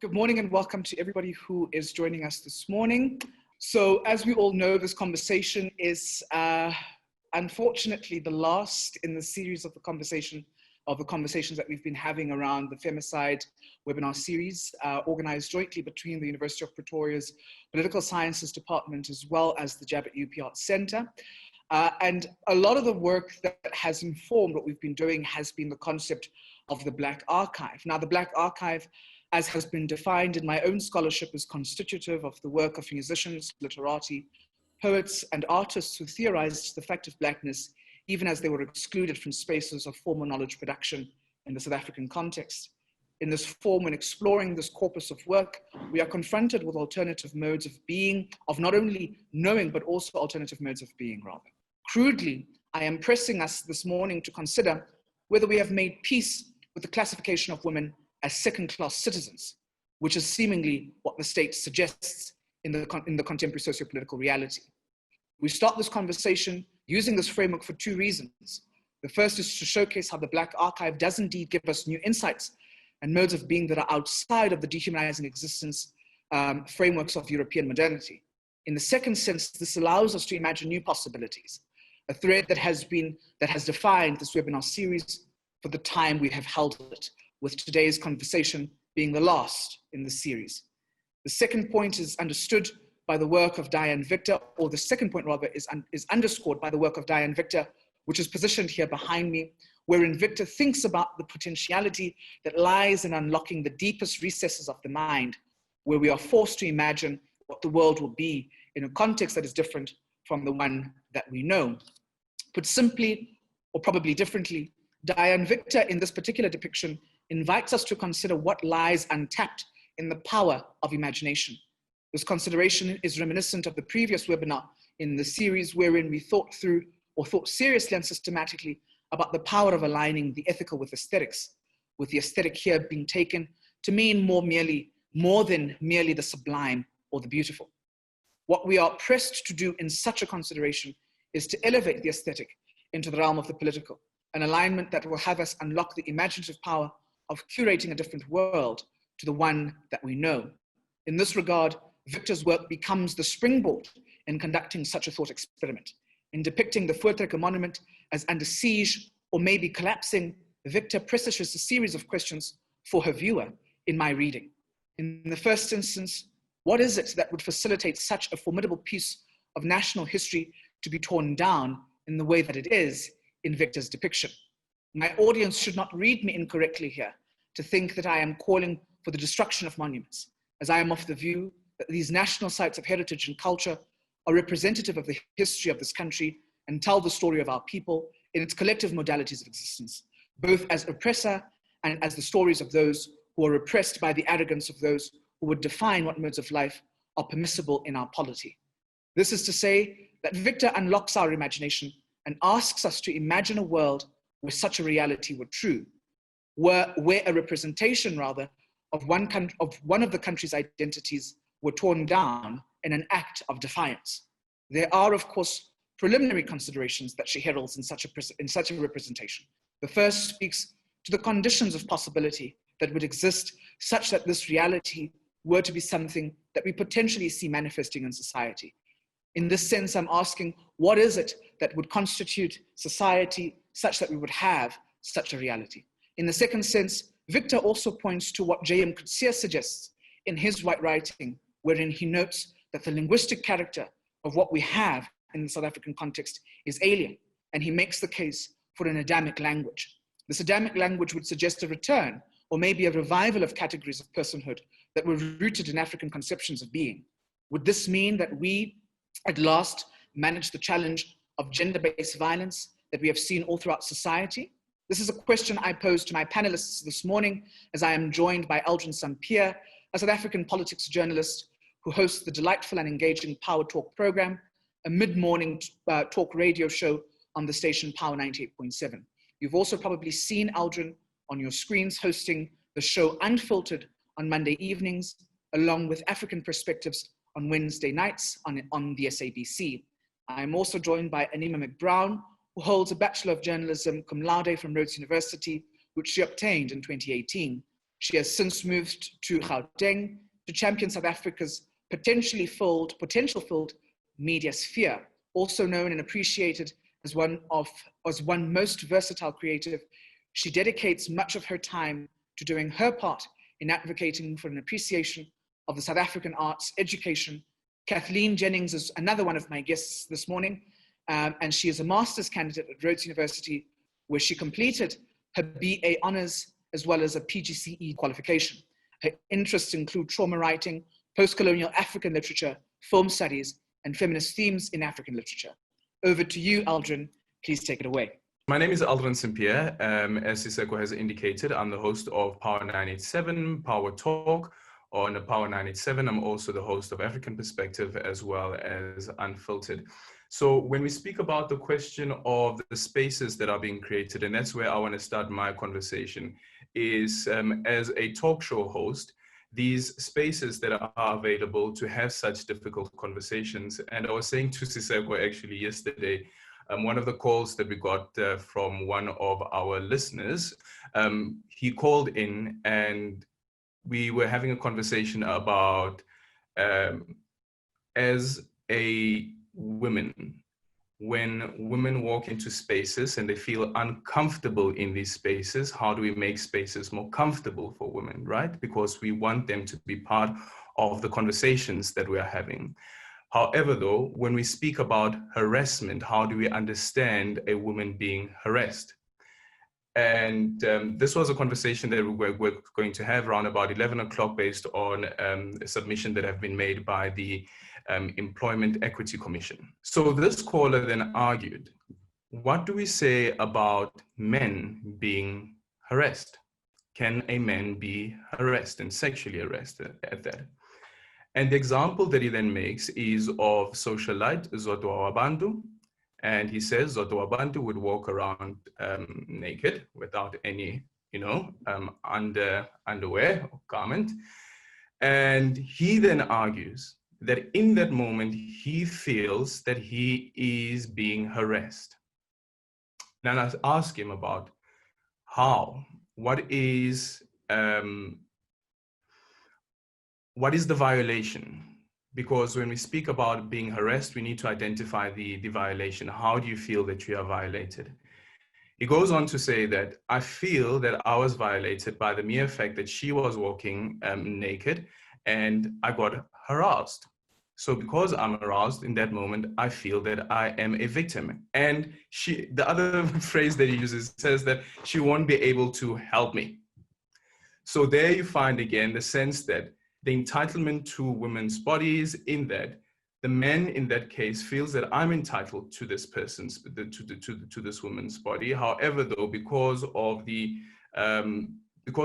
Good morning and welcome to everybody who is joining us this morning. So as we all know, this conversation is unfortunately the last in the series of the conversations that we've been having around the Femicide webinar series, organized jointly between the University of Pretoria's Political Sciences Department as well as the Jabbet UP Arts Center. And a lot of the work that has informed what we've been doing has been the concept of the Black Archive. Now, the Black Archive, as has been defined in my own scholarship, is constitutive of the work of musicians, literati, poets, and artists who theorized the fact of Blackness, even as they were excluded from spaces of formal knowledge production in the South African context. In this form, when exploring this corpus of work, we are confronted with alternative modes of being, of not only knowing, but also alternative modes of being, rather. Crudely, I am pressing us this morning to consider whether we have made peace with the classification of women as second-class citizens, which is seemingly what the state suggests in the contemporary socio-political reality. We start this conversation using this framework for two reasons. The first is to showcase how the Black Archive does indeed give us new insights and modes of being that are outside of the dehumanizing existence frameworks of European modernity. In the second sense, this allows us to imagine new possibilities, a thread that has defined this webinar series for the time we have held it, with today's conversation being the last in the series. The second point is understood by the work of Diane Victor, or the second point rather is underscored by the work of Diane Victor, which is positioned here behind me, wherein Victor thinks about the potentiality that lies in unlocking the deepest recesses of the mind, where we are forced to imagine what the world will be in a context that is different from the one that we know. Put simply, or probably differently, Diane Victor in this particular depiction invites us to consider what lies untapped in the power of imagination. This consideration is reminiscent of the previous webinar in the series, wherein we thought seriously and systematically about the power of aligning the ethical with aesthetics, with the aesthetic here being taken to mean more than merely the sublime or the beautiful. What we are pressed to do in such a consideration is to elevate the aesthetic into the realm of the political, an alignment that will have us unlock the imaginative power of curating a different world to the one that we know. In this regard, Victor's work becomes the springboard in conducting such a thought experiment. In depicting the Voortrekker monument as under siege or maybe collapsing, Victor presages a series of questions for her viewer in my reading. In the first instance, what is it that would facilitate such a formidable piece of national history to be torn down in the way that it is in Victor's depiction? My audience should not read me incorrectly here to think that I am calling for the destruction of monuments, as I am of the view that these national sites of heritage and culture are representative of the history of this country and tell the story of our people in its collective modalities of existence, both as oppressor and as the stories of those who are oppressed by the arrogance of those who would define what modes of life are permissible in our polity. This is to say that Victor unlocks our imagination and asks us to imagine a world where such a reality were true, where a representation rather of one of the country's identities were torn down in an act of defiance. There are, of course, preliminary considerations that she heralds in such a representation. The first speaks to the conditions of possibility that would exist such that this reality were to be something that we potentially see manifesting in society. In this sense, I'm asking, what is it that would constitute society such that we would have such a reality? In the second sense, Victor also points to what u-Mqhayi suggests in his white writing, wherein he notes that the linguistic character of what we have in the South African context is alien, and he makes the case for an Adamic language. This Adamic language would suggest a return, or maybe a revival of categories of personhood that were rooted in African conceptions of being. Would this mean that we, at last, manage the challenge of gender-based violence that we have seen all throughout society? This is a question I pose to my panelists this morning, as I am joined by Aldrin Sampear, a South African politics journalist who hosts the delightful and engaging Power Talk program, a mid-morning talk radio show on the station Power 98.7. You've also probably seen Aldrin on your screens hosting the show Unfiltered on Monday evenings, along with African Perspectives on Wednesday nights on the SABC. I'm also joined by Anima McBrown, who holds a Bachelor of Journalism cum laude from Rhodes University, which she obtained in 2018. She has since moved to Gauteng to champion South Africa's potential filled media sphere, also known and appreciated as one most versatile creative. She dedicates much of her time to doing her part in advocating for an appreciation of the South African arts education. Kathleen Jennings is another one of my guests this morning, and she is a master's candidate at Rhodes University, where she completed her BA honors as well as a PGCE qualification. Her interests include trauma writing, post-colonial African literature, film studies, and feminist themes in African literature. Over to you, Aldrin. Please take it away. My name is Aldrin Sampear. As Siseko has indicated, I'm the host of Power 987, Power Talk. On Power 987, I'm also the host of African Perspective as well as Unfiltered. So when we speak about the question of the spaces that are being created, and that's where I want to start my conversation, is as a talk show host, these spaces that are available to have such difficult conversations. And I was saying to Siseko actually yesterday, one of the calls that we got from one of our listeners, he called in and we were having a conversation about as a women, when women walk into spaces and they feel uncomfortable in these spaces, how do we make spaces more comfortable for women, right? Because we want them to be part of the conversations that we are having. However, though, when we speak about harassment, how do we understand a woman being harassed? And this was a conversation that we're going to have around about 11 o'clock based on a submission that have been made by the Employment Equity Commission. So this caller then argued, what do we say about men being harassed? Can a man be harassed and sexually harassed at that? And the example that he then makes is of socialite Zodwa Wabantu. And he says Zodwa Wabantu would walk around naked without any, underwear or garment. And he then argues that in that moment, he feels that he is being harassed. Then I ask him about how, what is the violation? Because when we speak about being harassed, we need to identify the violation. How do you feel that you are violated? He goes on to say that I feel that I was violated by the mere fact that she was walking naked and I got harassed. So because I'm aroused in that moment, I feel that I am a victim. And the other phrase that he uses says that she won't be able to help me. So there you find again the sense that the entitlement to women's bodies, in that the man in that case feels that I'm entitled to this person's, to this woman's body. However, though, because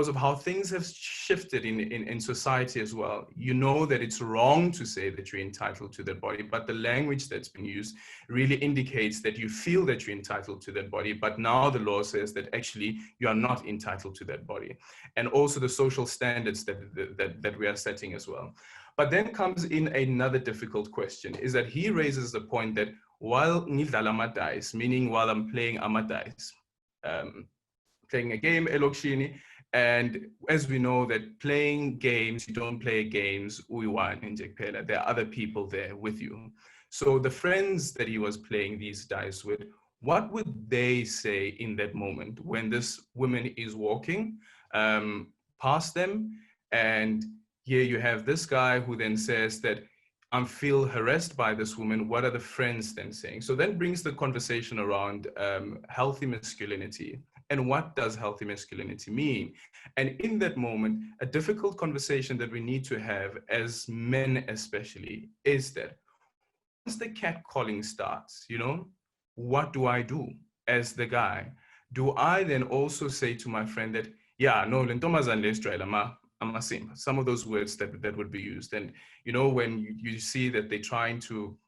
of how things have shifted in society as well, you know that it's wrong to say that you're entitled to that body, but the language that's been used really indicates that you feel that you're entitled to that body, but now the law says that actually you are not entitled to that body. And also the social standards that we are setting as well. But then comes in another difficult question, is that he raises the point that while ngidlala ama-dice, meaning while I'm playing ama-dice, playing a game, elokshini, and as we know that playing games, you don't play games, uiwan in Jekpela, there are other people there with you. So the friends that he was playing these dice with, what would they say in that moment when this woman is walking past them? And here you have this guy who then says that I feel harassed by this woman. What are the friends then saying? So that brings the conversation around healthy masculinity. And what does healthy masculinity mean? And in that moment, a difficult conversation that we need to have as men especially is that once the catcalling starts, what do I do as the guy? Do I then also say to my friend that, yeah, no, some of those words that would be used. And, when you see that they're trying to,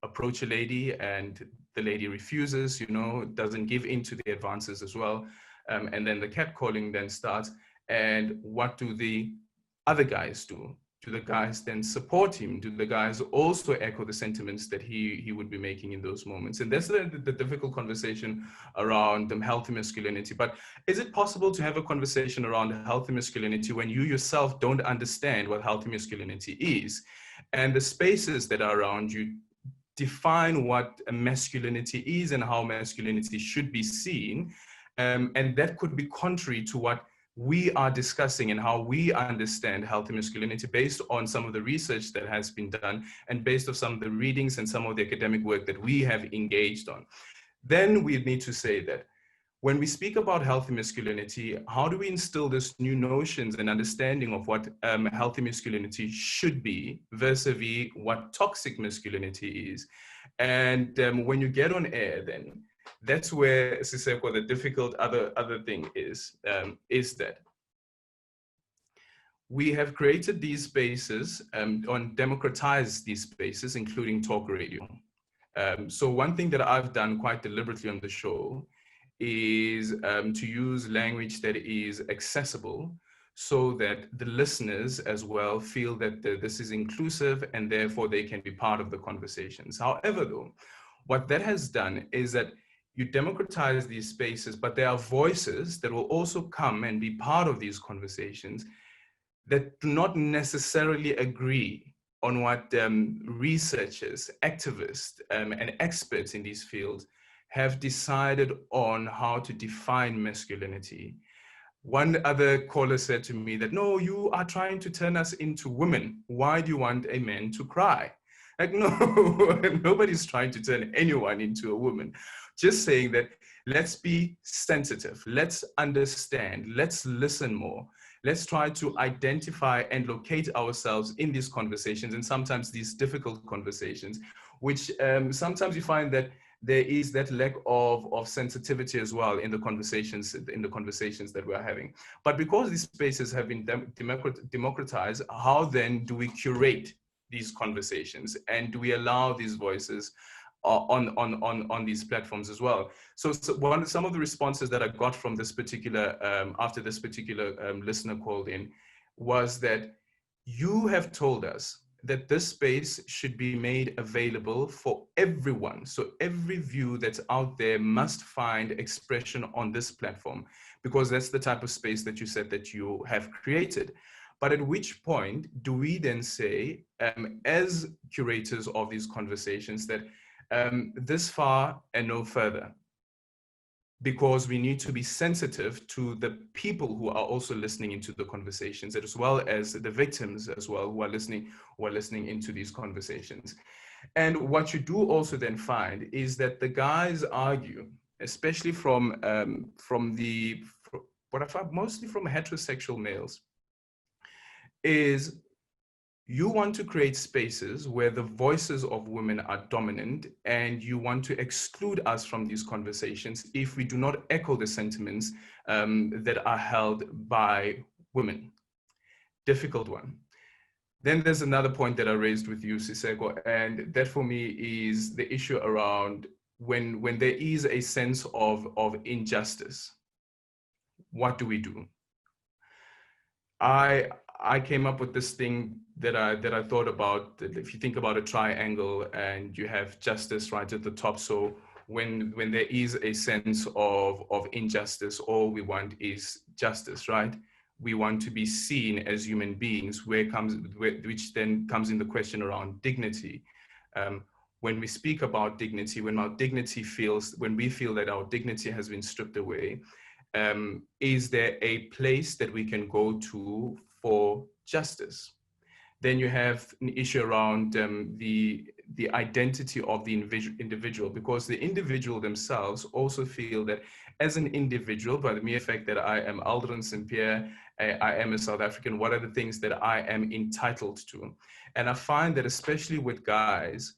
approach a lady and the lady refuses, doesn't give in to the advances as well. And then the catcalling then starts. And what do the other guys do? Do the guys then support him? Do the guys also echo the sentiments that he would be making in those moments? And that's the difficult conversation around healthy masculinity. But is it possible to have a conversation around healthy masculinity when you yourself don't understand what healthy masculinity is? And the spaces that are around you define what a masculinity is and how masculinity should be seen. And that could be contrary to what we are discussing and how we understand healthy masculinity based on some of the research that has been done and based on some of the readings and some of the academic work that we have engaged on. Then we need to say that when we speak about healthy masculinity, how do we instill this new notions and understanding of what healthy masculinity should be vis-a-vis what toxic masculinity is? And when you get on air, then that's where, Siseko, the difficult other thing is that we have created these spaces and democratized these spaces, including talk radio. So one thing that I've done quite deliberately on the show is to use language that is accessible so that the listeners as well feel that this is inclusive and therefore they can be part of the conversations. However, though, what that has done is that you democratize these spaces, but there are voices that will also come and be part of these conversations that do not necessarily agree on what researchers, activists, and experts in these fields have decided on how to define masculinity. One other caller said to me that, no, you are trying to turn us into women. Why do you want a man to cry? Like, no, nobody's trying to turn anyone into a woman. Just saying that let's be sensitive, let's understand, let's listen more. Let's try to identify and locate ourselves in these conversations, and sometimes these difficult conversations, which sometimes you find that there is that lack of sensitivity as well in the conversations that we're having. But because these spaces have been democratized, how then do we curate these conversations, and do we allow these voices on these platforms as well? So some of the responses that I got from this particular after this particular listener called in was that you have told us that this space should be made available for everyone. So every view that's out there must find expression on this platform, because that's the type of space that you said that you have created. But at which point do we then say, as curators of these conversations, that this far and no further? Because we need to be sensitive to the people who are also listening into the conversations, as well as the victims as well who are listening into these conversations. And what you do also then find is that the guys argue, especially from what I find mostly from heterosexual males, is you want to create spaces where the voices of women are dominant, and you want to exclude us from these conversations if we do not echo the sentiments that are held by women. Difficult one. Then there's another point that I raised with you, Siseko, and that for me is the issue around when there is a sense of injustice, what do we do? I came up with this thing that I thought about. If you think about a triangle and you have justice right at the top, so when there is a sense of injustice, all we want is justice, right? We want to be seen as human beings, which then comes in the question around dignity. When we speak about dignity, when we feel that our dignity has been stripped away, is there a place that we can go to for justice? Then you have an issue around the identity of the individual, because the individual themselves also feel that as an individual, by the mere fact that I am Aldrin Sampear, I am a South African, what are the things that I am entitled to? And I find that especially with guys,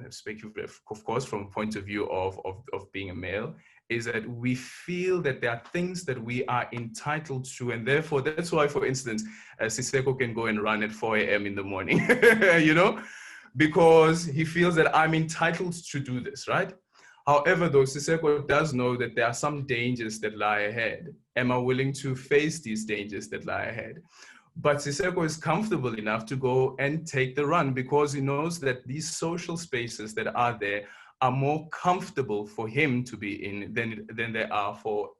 speaking of course from a point of view of being a male, is that we feel that there are things that we are entitled to, and therefore that's why, for instance, Siseko can go and run at 4 a.m. in the morning, you know, because he feels that I'm entitled to do this, right? However, though, Siseko does know that there are some dangers that lie ahead. Am I willing to face these dangers that lie ahead? But Siseko is comfortable enough to go and take the run because he knows that these social spaces that are there are more comfortable for him to be in than they are for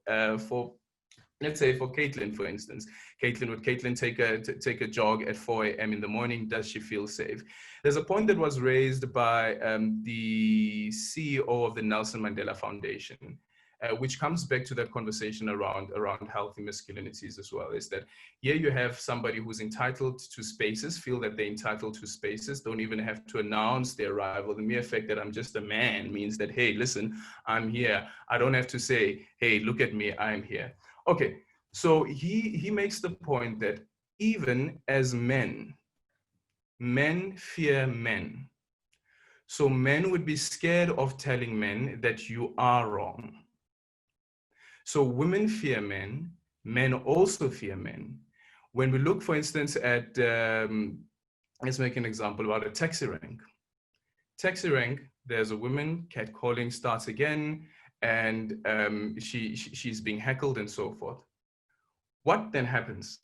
let's say for Caitlin, for instance. Would Caitlin take a jog at 4 a.m. in the morning? Does she feel safe? There's a point that was raised by the CEO of the Nelson Mandela Foundation, which comes back to that conversation around healthy masculinities as well, is that here you have somebody who's entitled to spaces, feel that they're entitled to spaces, don't even have to announce their arrival. The mere fact that I'm just a man means that, hey, listen, I'm here. I don't have to say, hey, look at me, I'm here. Okay, so he makes the point that even as men fear men. So men would be scared of telling men that you are wrong. So women fear men, men also fear men. When we look, for instance, at, let's make an example about a taxi rank. Taxi rank, there's a woman, catcalling starts again, and she's being heckled and so forth. What then happens?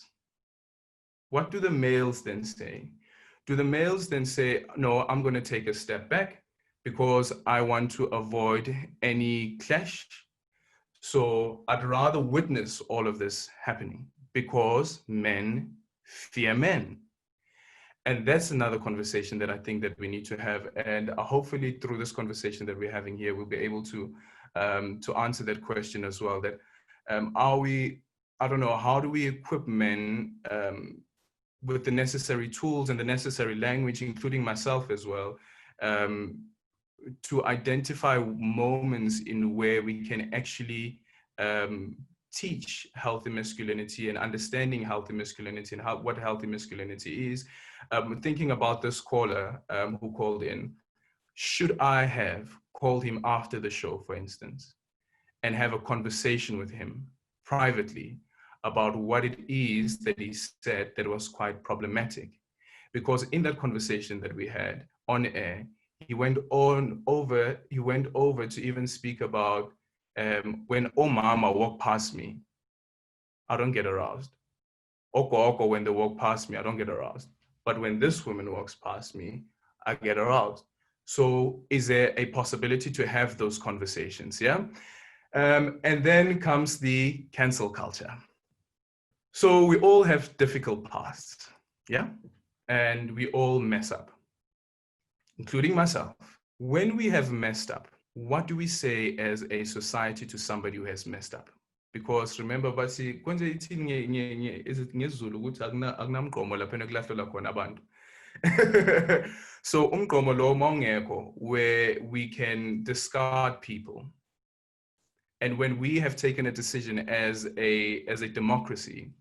What do the males then say? Do the males then say, no, I'm going to take a step back because I want to avoid any clash? So I'd rather witness all of this happening because men fear men. And that's another conversation that I think that we need to have. And hopefully through this conversation that we're having here, we'll be able to answer that question as well. That are we, I don't know, how do we equip men with the necessary tools and the necessary language, including myself as well, to identify moments in where we can actually teach healthy masculinity and understanding healthy masculinity and what healthy masculinity is. Thinking about this caller who called in, should I have called him after the show, for instance, and have a conversation with him privately about what it is that he said that was quite problematic? Because in that conversation that we had on air, he went over to even speak about when Omama walk past me, I don't get aroused. Oko, when they walk past me, I don't get aroused. But when this woman walks past me, I get aroused. So is there a possibility to have those conversations? Yeah. And then comes the cancel culture. So we all have difficult pasts. Yeah. And we all mess up, including myself. When we have messed up, what do we say as a society to somebody who has messed up? Because remember, basi kwenze ithini is it ngesiZulu ukuthi akunamgqomo lapha ekulahlela khona abantu. So umgqomo lo mawungekho, where we can discard people. And when we have taken a decision as a democracy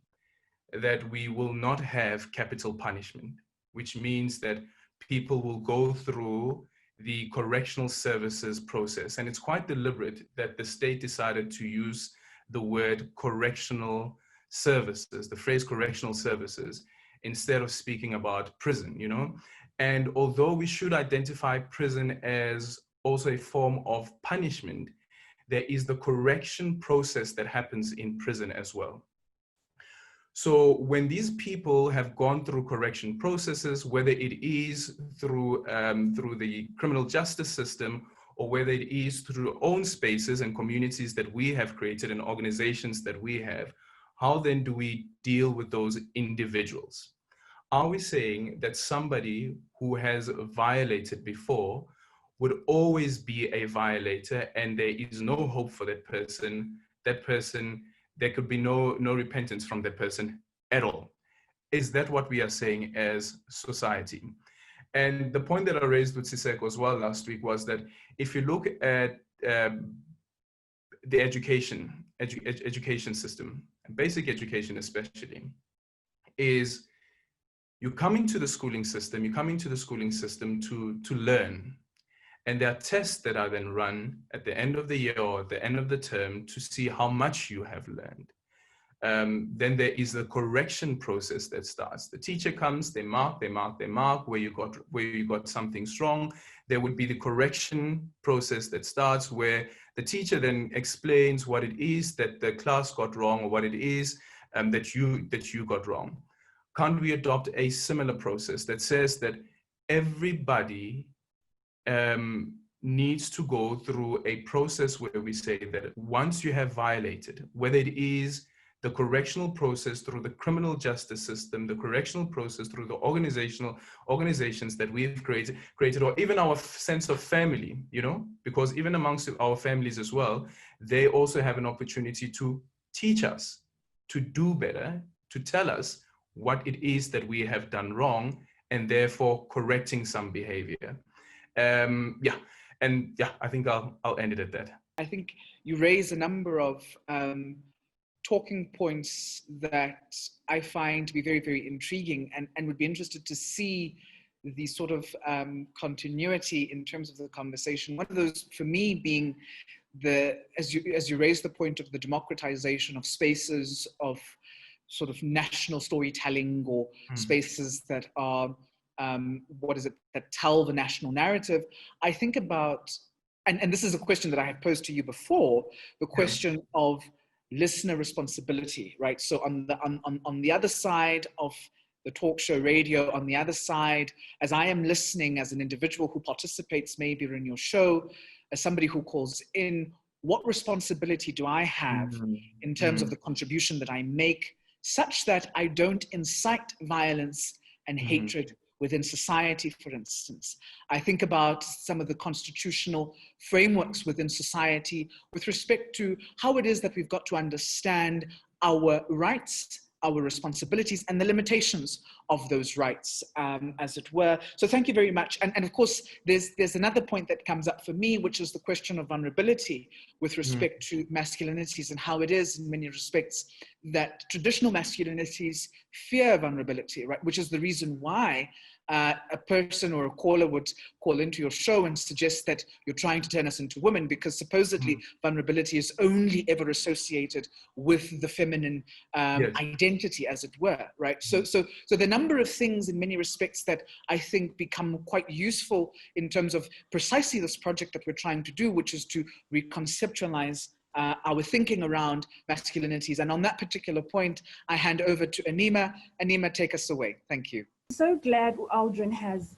that we will not have capital punishment, which means that people will go through the correctional services process. And it's quite deliberate that the state decided to use the word correctional services, the phrase correctional services, instead of speaking about prison, you know? And although we should identify prison as also a form of punishment, there is the correction process that happens in prison as well. So when these people have gone through correction processes, whether it is through the criminal justice system or whether it is through own spaces and communities that we have created and organizations that we have, how then do we deal with those individuals? Are we saying that somebody who has violated before would always be a violator and there is no hope for that person, there could be no repentance from that person at all? Is that what we are saying as society? And the point that I raised with Siseko as well last week was that if you look at the education system, basic education especially, is you come into the schooling system to learn. And there are tests that are then run at the end of the year or at the end of the term to see how much you have learned. Then there is the correction process that starts. The teacher comes, they mark where you got something wrong. There would be the correction process that starts where the teacher then explains what it is that the class got wrong or what it is that you got wrong. can't we adopt a similar process that says that everybody needs to go through a process where we say that once you have violated, whether it is the correctional process through the criminal justice system, the correctional process through the organizations that we've created, or even our sense of family, you know, because even amongst our families as well, they also have an opportunity to teach us to do better, to tell us what it is that we have done wrong, and therefore correcting some behavior. I think I'll end it at that. I think you raise a number of talking points that I find to be very, very intriguing, and would be interested to see the sort of continuity in terms of the conversation. One of those, for me, being as you raise the point of the democratization of spaces of sort of national storytelling, or spaces that are that tell the national narrative. I think about, and this is a question that I have posed to you before, the question of listener responsibility, right? So on the other side of the talk show radio, on the other side, as I am listening as an individual who participates maybe in your show, as somebody who calls in, what responsibility do I have in terms of the contribution that I make, such that I don't incite violence and hatred within society, for instance? I think about some of the constitutional frameworks within society with respect to how it is that we've got to understand our rights, our responsibilities, and the limitations of those rights, as it were. So thank you very much. And of course, there's another point that comes up for me, which is the question of vulnerability with respect to masculinities, and how it is in many respects that traditional masculinities fear vulnerability, right? Which is the reason why a person or a caller would call into your show and suggest that you're trying to turn us into women, because supposedly vulnerability is only ever associated with the feminine identity, as it were, right? So the number of things in many respects that I think become quite useful in terms of precisely this project that we're trying to do, which is to reconceptualize our thinking around masculinities. And on that particular point, I hand over to Anima. Anima, take us away. Thank you. So glad Aldrin has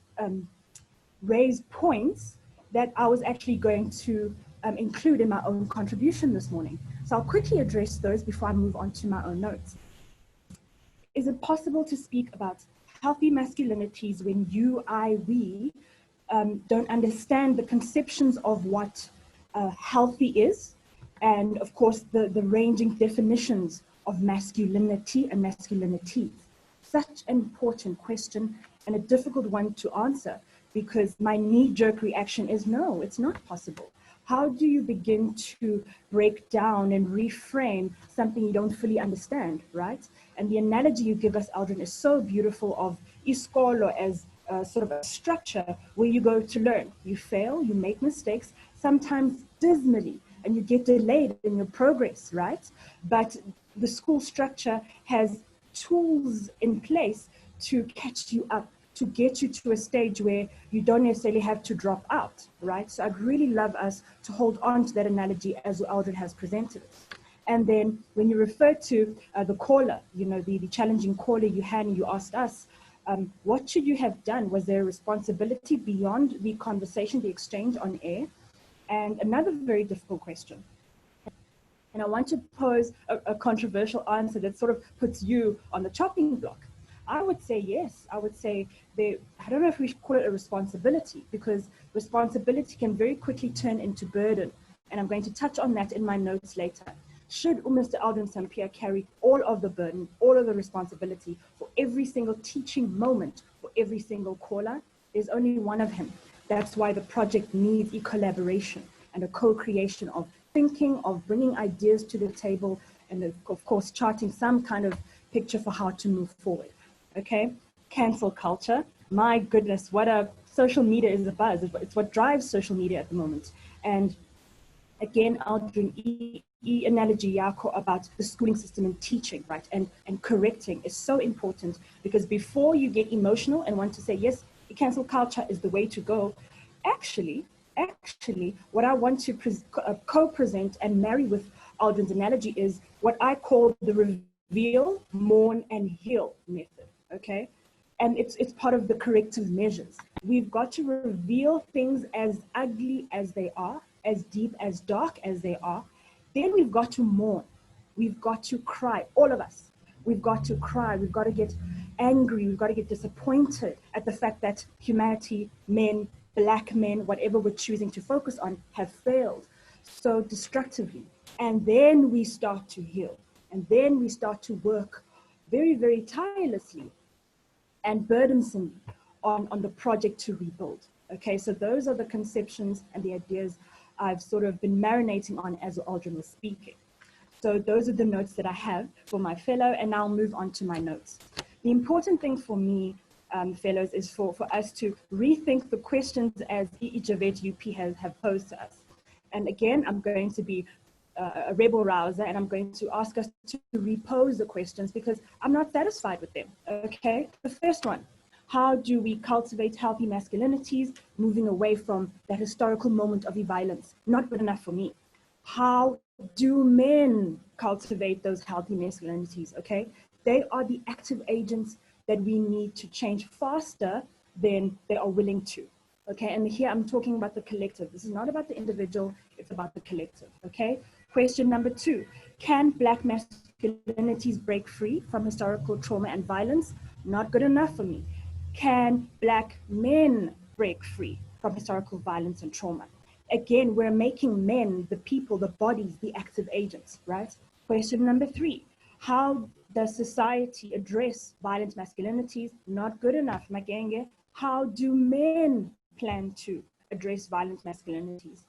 raised points that I was actually going to include in my own contribution this morning. So I'll quickly address those before I move on to my own notes. Is it possible to speak about healthy masculinities when you, I, we don't understand the conceptions of what healthy is, and of course the ranging definitions of masculinity and masculinities? Such an important question, and a difficult one to answer, because my knee-jerk reaction is no, it's not possible. How do you begin to break down and reframe something you don't fully understand, right? And the analogy you give us, Aldrin, is so beautiful, of iskolo as sort of a structure where you go to learn. You fail, you make mistakes, sometimes dismally, and you get delayed in your progress, right? But the school structure has tools in place to catch you up, to get you to a stage where you don't necessarily have to drop out, right? So I'd really love us to hold on to that analogy as Aldrin has presented it. And then when you refer to the caller, you know, the challenging caller you had, and you asked us, what should you have done? Was there a responsibility beyond the conversation, the exchange on air? And another very difficult question. And I want to pose a controversial answer that sort of puts you on the chopping block. I would say yes. I would say I don't know if we should call it a responsibility, because responsibility can very quickly turn into burden. And I'm going to touch on that in my notes later. Should Mr. Aldrin Sampear carry all of the burden, all of the responsibility for every single teaching moment, for every single caller? There's only one of him. That's why the project needs a collaboration and a co-creation of thinking, of bringing ideas to the table, and of course charting some kind of picture for how to move forward. Okay, cancel culture. My goodness, what a social media is a buzz. It's what drives social media at the moment. And again, Aldrin, analogy yako about the schooling system and teaching, right, and correcting is so important, because before you get emotional and want to say yes, cancel culture is the way to go, actually, what I want to co-present and marry with Aldrin's analogy is what I call the reveal, mourn, and heal method, okay? And it's part of the corrective measures. We've got to reveal things as ugly as they are, as deep, as dark as they are. Then we've got to mourn. We've got to cry, all of us. We've got to cry. We've got to get angry. We've got to get disappointed at the fact that humanity, men, black men, whatever we're choosing to focus on, have failed so destructively. And then we start to heal. And then we start to work very, very tirelessly and burdensomely on the project to rebuild. Okay, so those are the conceptions and the ideas I've sort of been marinating on as Aldrin was speaking. So those are the notes that I have for my fellow, and I'll move on to my notes. The important thing for me, fellows, is for us to rethink the questions as i-Mqhayi UP have posed to us. And again, I'm going to be a rebel rouser, and I'm going to ask us to repose the questions because I'm not satisfied with them, okay? The first one, how do we cultivate healthy masculinities, moving away from that historical moment of violence? Not good enough for me. How do men cultivate those healthy masculinities, okay? They are the active agents that we need to change faster than they are willing to, okay? And here I'm talking about the collective. This is not about the individual, it's about the collective, okay? Question number 2, can black masculinities break free from historical trauma and violence? Not good enough for me. Can black men break free from historical violence and trauma? Again, we're making men, the people, the bodies, the active agents, right? Question number 3, how does society address violent masculinities? Not good enough, Magenge. How do men plan to address violent masculinities?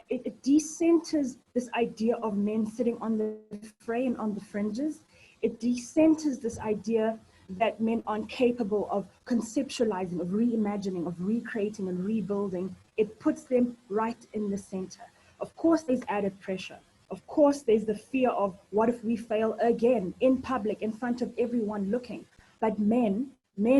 It decenters this idea of men sitting on the fray and on the fringes. It decenters this idea that men aren't capable of conceptualizing, of reimagining, of recreating and rebuilding. It puts them right in the center. Of course, there's added pressure. Of course, there's the fear of what if we fail again in public, in front of everyone looking. But men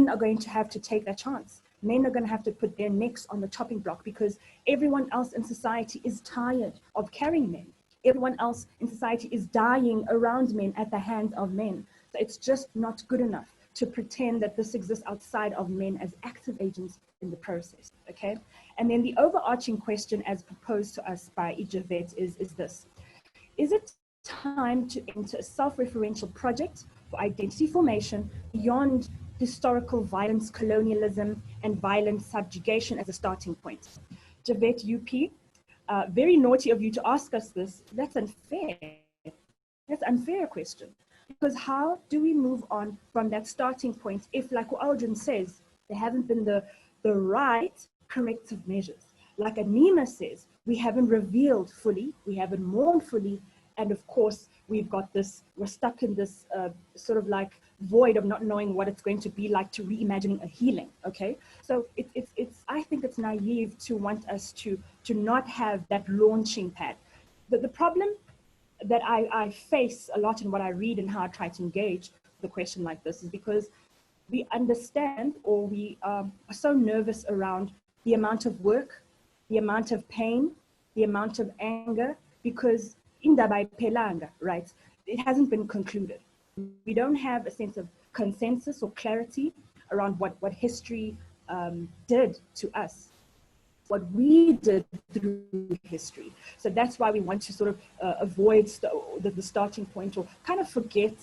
are going to have to take that chance. Men are going to have to put their necks on the chopping block because everyone else in society is tired of carrying men. Everyone else in society is dying around men at the hands of men. So it's just not good enough to pretend that this exists outside of men as active agents in the process, okay? And then the overarching question as proposed to us by i-Mqhayi is this. Is it time to enter a self-referential project for identity formation beyond historical violence, colonialism, and violent subjugation as a starting point? i-Mqhayi UP, very naughty of you to ask us this. That's unfair. That's an unfair question. Because how do we move on from that starting point if, like what Aldrin says, there haven't been the right corrective measures? Like Anima says, we haven't revealed fully, we haven't mourned fully, and of course, we've got this, we're stuck in this sort of like void of not knowing what it's going to be like to reimagining a healing, okay? So I think it's naive to want us to not have that launching pad. But the problem that I face a lot in what I read and how I try to engage the question like this is because we understand, or we are so nervous around the amount of work, the amount of pain, the amount of anger, because indaba pelanga, right? It hasn't been concluded. We don't have a sense of consensus or clarity around what history did to us, what we did through history. So that's why we want to sort of avoid the starting point or kind of forget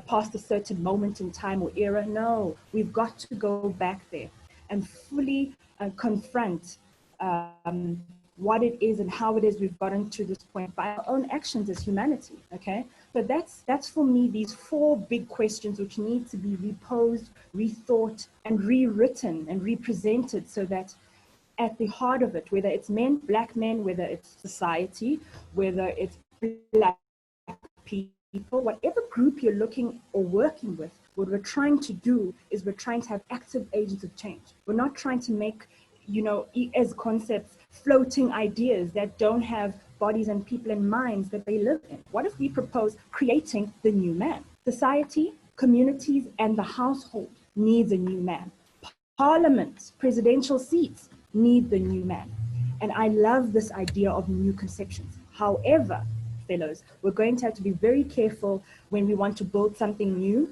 past a certain moment in time or era. No, we've got to go back there and fully confront what it is and how it is we've gotten to this point by our own actions as humanity, okay? But that's for me, these 4 big questions which need to be reposed, rethought, and rewritten and represented so that at the heart of it, whether it's men, black men, whether it's society, whether it's black people, whatever group you're looking or working with, what we're trying to do is we're trying to have active agents of change. We're not trying to make, as concepts, floating ideas that don't have bodies and people and minds that they live in. What if we propose creating the new man? Society, communities, and the household needs a new man. Parliament, presidential seats need the new man. And I love this idea of new conceptions. However, fellows, we're going to have to be very careful when we want to build something new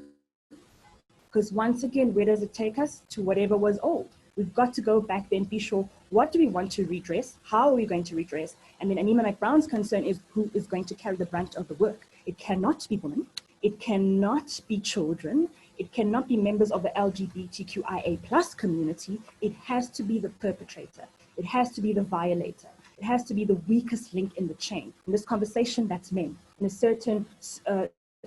Because once again, where does it take us? To whatever was old. We've got to go back then, be sure, what do we want to redress? How are we going to redress? And then Anima McBrown's concern is who is going to carry the brunt of the work. It cannot be women. It cannot be children. It cannot be members of the LGBTQIA+ community. It has to be the perpetrator. It has to be the violator. It has to be the weakest link in the chain. In this conversation, that's men. In a certain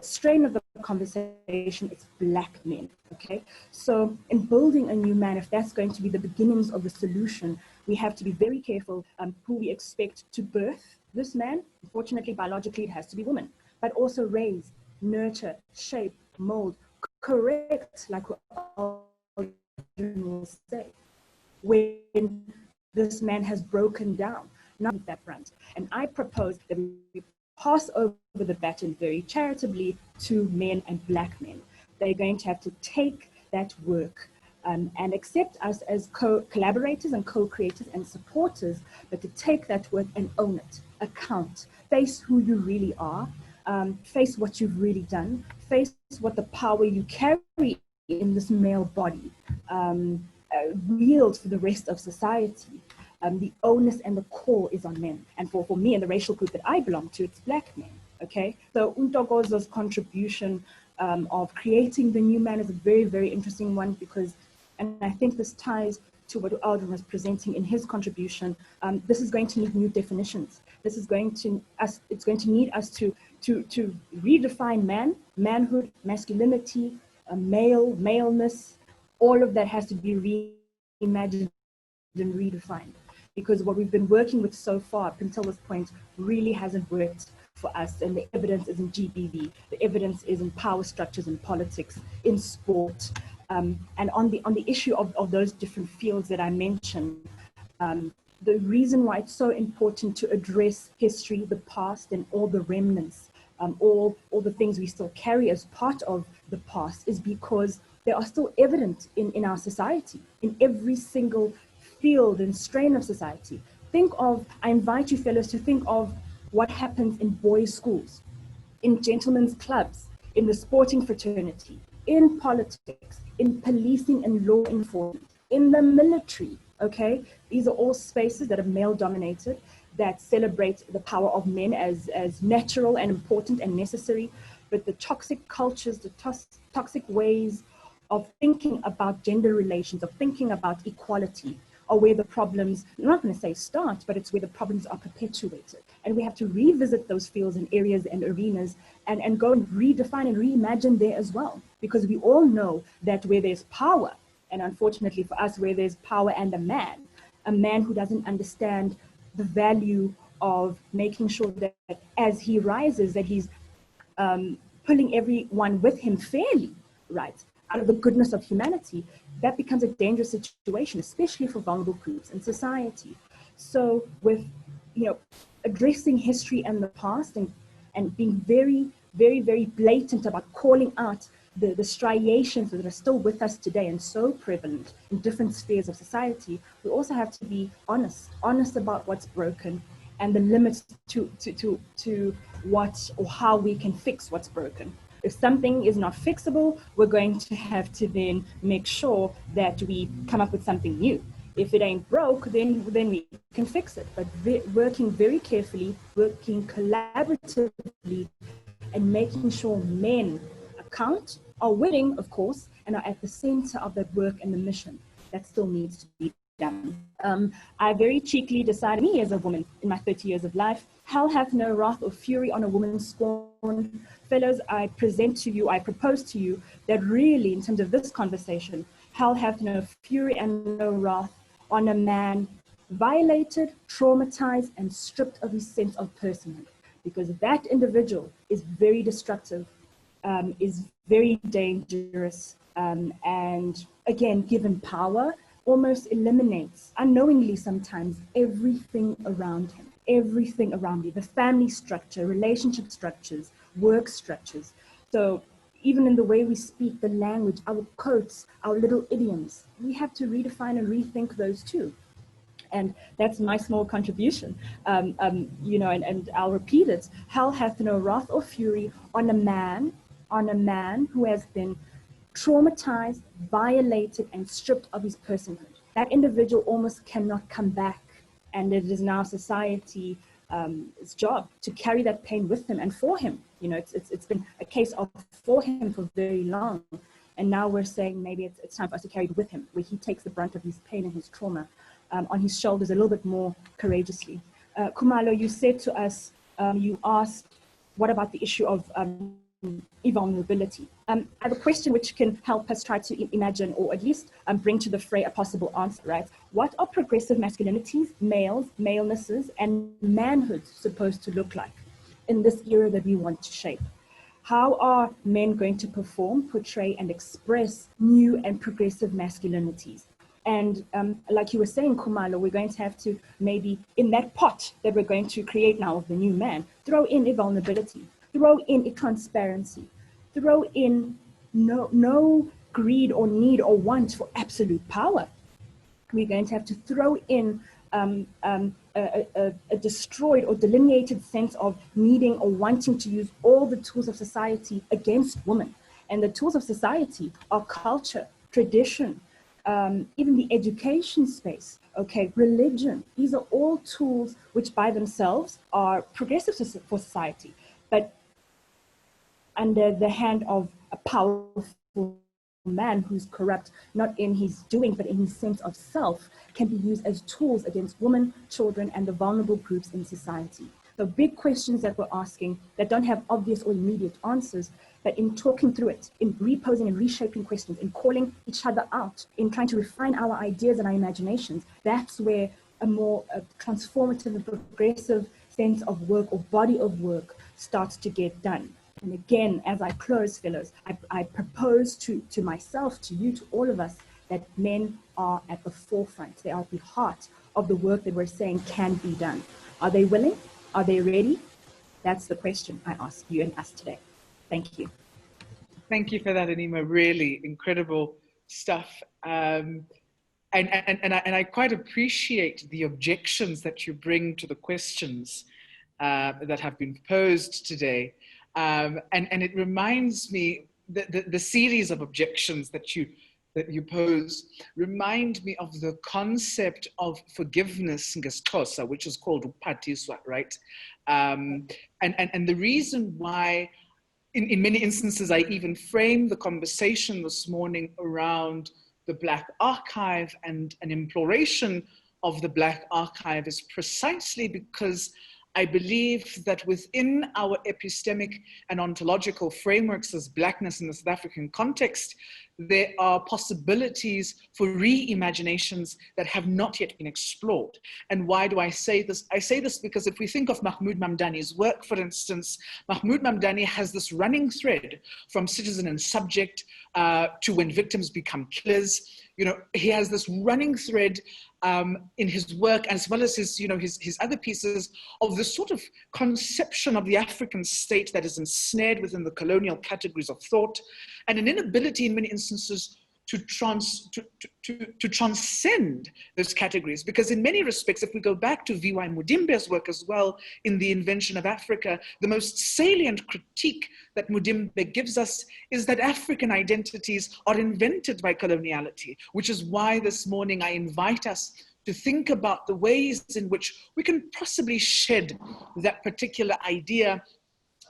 strain of the conversation, it's Black men, okay? So in building a new man, if that's going to be the beginnings of the solution, we have to be very careful who we expect to birth this man. Unfortunately, biologically, it has to be women, but also raise, nurture, shape, mold, correct, like Aldrin will say, when this man has broken down, not with that brunt. And I propose that we pass over the baton very charitably to men and Black men. They're going to have to take that work and accept us as collaborators and co-creators and supporters, but to take that work and own it, account, face who you really are, face what you've really done, face what the power you carry in this male body wield for the rest of society. The onus and the call is on men. And for me and the racial group that I belong to, it's Black men, okay? So Untokozo's contribution of creating the new man is a very, very interesting one because, and I think this ties to what Aldrin was presenting in his contribution, this is going to need new definitions. This is going to it's going to need us to redefine man, manhood, masculinity, maleness, all of that has to be reimagined and redefined. Because what we've been working with so far up until this point really hasn't worked for us. And the evidence is in GBV, the evidence is in power structures in politics, in sport. And on the issue of those different fields that I mentioned, the reason why it's so important to address history, the past, and all the remnants, all the things we still carry as part of the past is because they are still evident in our society, in every single field and strain of society. I invite you fellows to think of what happens in boys' schools, in gentlemen's clubs, in the sporting fraternity, in politics, in policing and law enforcement, in the military, okay? These are all spaces that are male dominated, that celebrate the power of men as natural and important and necessary, but the toxic cultures, the toxic ways of thinking about gender relations, of thinking about equality, are where the problems, I'm not going to say start, but it's where the problems are perpetuated. And we have to revisit those fields and areas and arenas and go and redefine and reimagine there as well. Because we all know that where there's power, and unfortunately for us, where there's power and a man who doesn't understand the value of making sure that as he rises, that he's pulling everyone with him fairly, right? Out of the goodness of humanity, that becomes a dangerous situation, especially for vulnerable groups in society. So with, addressing history and the past and being very, very, very blatant about calling out the striations that are still with us today and so prevalent in different spheres of society, we also have to be honest about what's broken and the limits to what or how we can fix what's broken. If something is not fixable, we're going to have to then make sure that we come up with something new. If it ain't broke, then we can fix it. But working very carefully, working collaboratively, and making sure men account, are willing, of course, and are at the center of that work and the mission that still needs to be done. I very cheekily decided, me as a woman in my 30 years of life, hell hath no wrath or fury on a woman's scorn. Fellows, I propose to you that really, in terms of this conversation, hell hath no fury and no wrath on a man violated, traumatized, and stripped of his sense of personhood. Because that individual is very destructive, is very dangerous, and again, given power, almost eliminates, unknowingly sometimes, everything around him, everything around me, the family structure, relationship structures, work structures. So even in the way we speak, the language, our quotes, our little idioms, we have to redefine and rethink those too. And that's my small contribution, and I'll repeat it. Hell hath no wrath or fury on a man who has been traumatized, violated, and stripped of his personhood. That individual almost cannot come back, and it is now society's job to carry that pain with him and for him. You know, it's been a case of for him for very long, and now we're saying maybe it's time for us to carry it with him, where he takes the brunt of his pain and his trauma on his shoulders a little bit more courageously. Khumalo, you said to us, you asked, what about the issue of vulnerability? I have a question which can help us try to imagine, or at least bring to the fray a possible answer, right? What are progressive masculinities, males, malenesses, and manhoods supposed to look like in this era that we want to shape? How are men going to perform, portray, and express new and progressive masculinities? And like you were saying, Khumalo, we're going to have to maybe, in that pot that we're going to create now of the new man, throw in a vulnerability, throw in a transparency, throw in no greed or need or want for absolute power. We're going to have to throw in a destroyed or delineated sense of needing or wanting to use all the tools of society against women. And the tools of society are culture, tradition, even the education space, okay, religion. These are all tools which by themselves are progressive for society, but under the hand of a powerful man who's corrupt, not in his doing, but in his sense of self, can be used as tools against women, children, and the vulnerable groups in society. The big questions that we're asking that don't have obvious or immediate answers, but in talking through it, in reposing and reshaping questions, in calling each other out, in trying to refine our ideas and our imaginations, that's where a more transformative and progressive sense of work or body of work starts to get done. And again, as I close, fellows, I propose to myself, to you, to all of us, that men are at the forefront. They are at the heart of the work that we're saying can be done. Are they willing? Are they ready? That's the question I ask you and us today. Thank you. Thank you for that, Anima. Really incredible stuff. And I quite appreciate the objections that you bring to the questions that have been posed today. And it reminds me, the series of objections that you pose remind me of the concept of forgiveness, ngesixhosa, which is called uphathiswa, right? And the reason why, in many instances, I even frame the conversation this morning around the Black Archive and an imploration of the Black Archive is precisely because I believe that within our epistemic and ontological frameworks as Blackness in the South African context, there are possibilities for reimaginations that have not yet been explored. And why do I say this? I say this because if we think of Mahmoud Mamdani's work, for instance, Mahmoud Mamdani has this running thread from citizen and subject to when victims become killers. You know, he has this running thread in his work, as well as his, his other pieces, of this sort of conception of the African state that is ensnared within the colonial categories of thought, and an inability in many instances to transcend those categories. Because in many respects, if we go back to V.Y. Mudimbe's work as well in The Invention of Africa, the most salient critique that Mudimbe gives us is that African identities are invented by coloniality, which is why this morning I invite us to think about the ways in which we can possibly shed that particular idea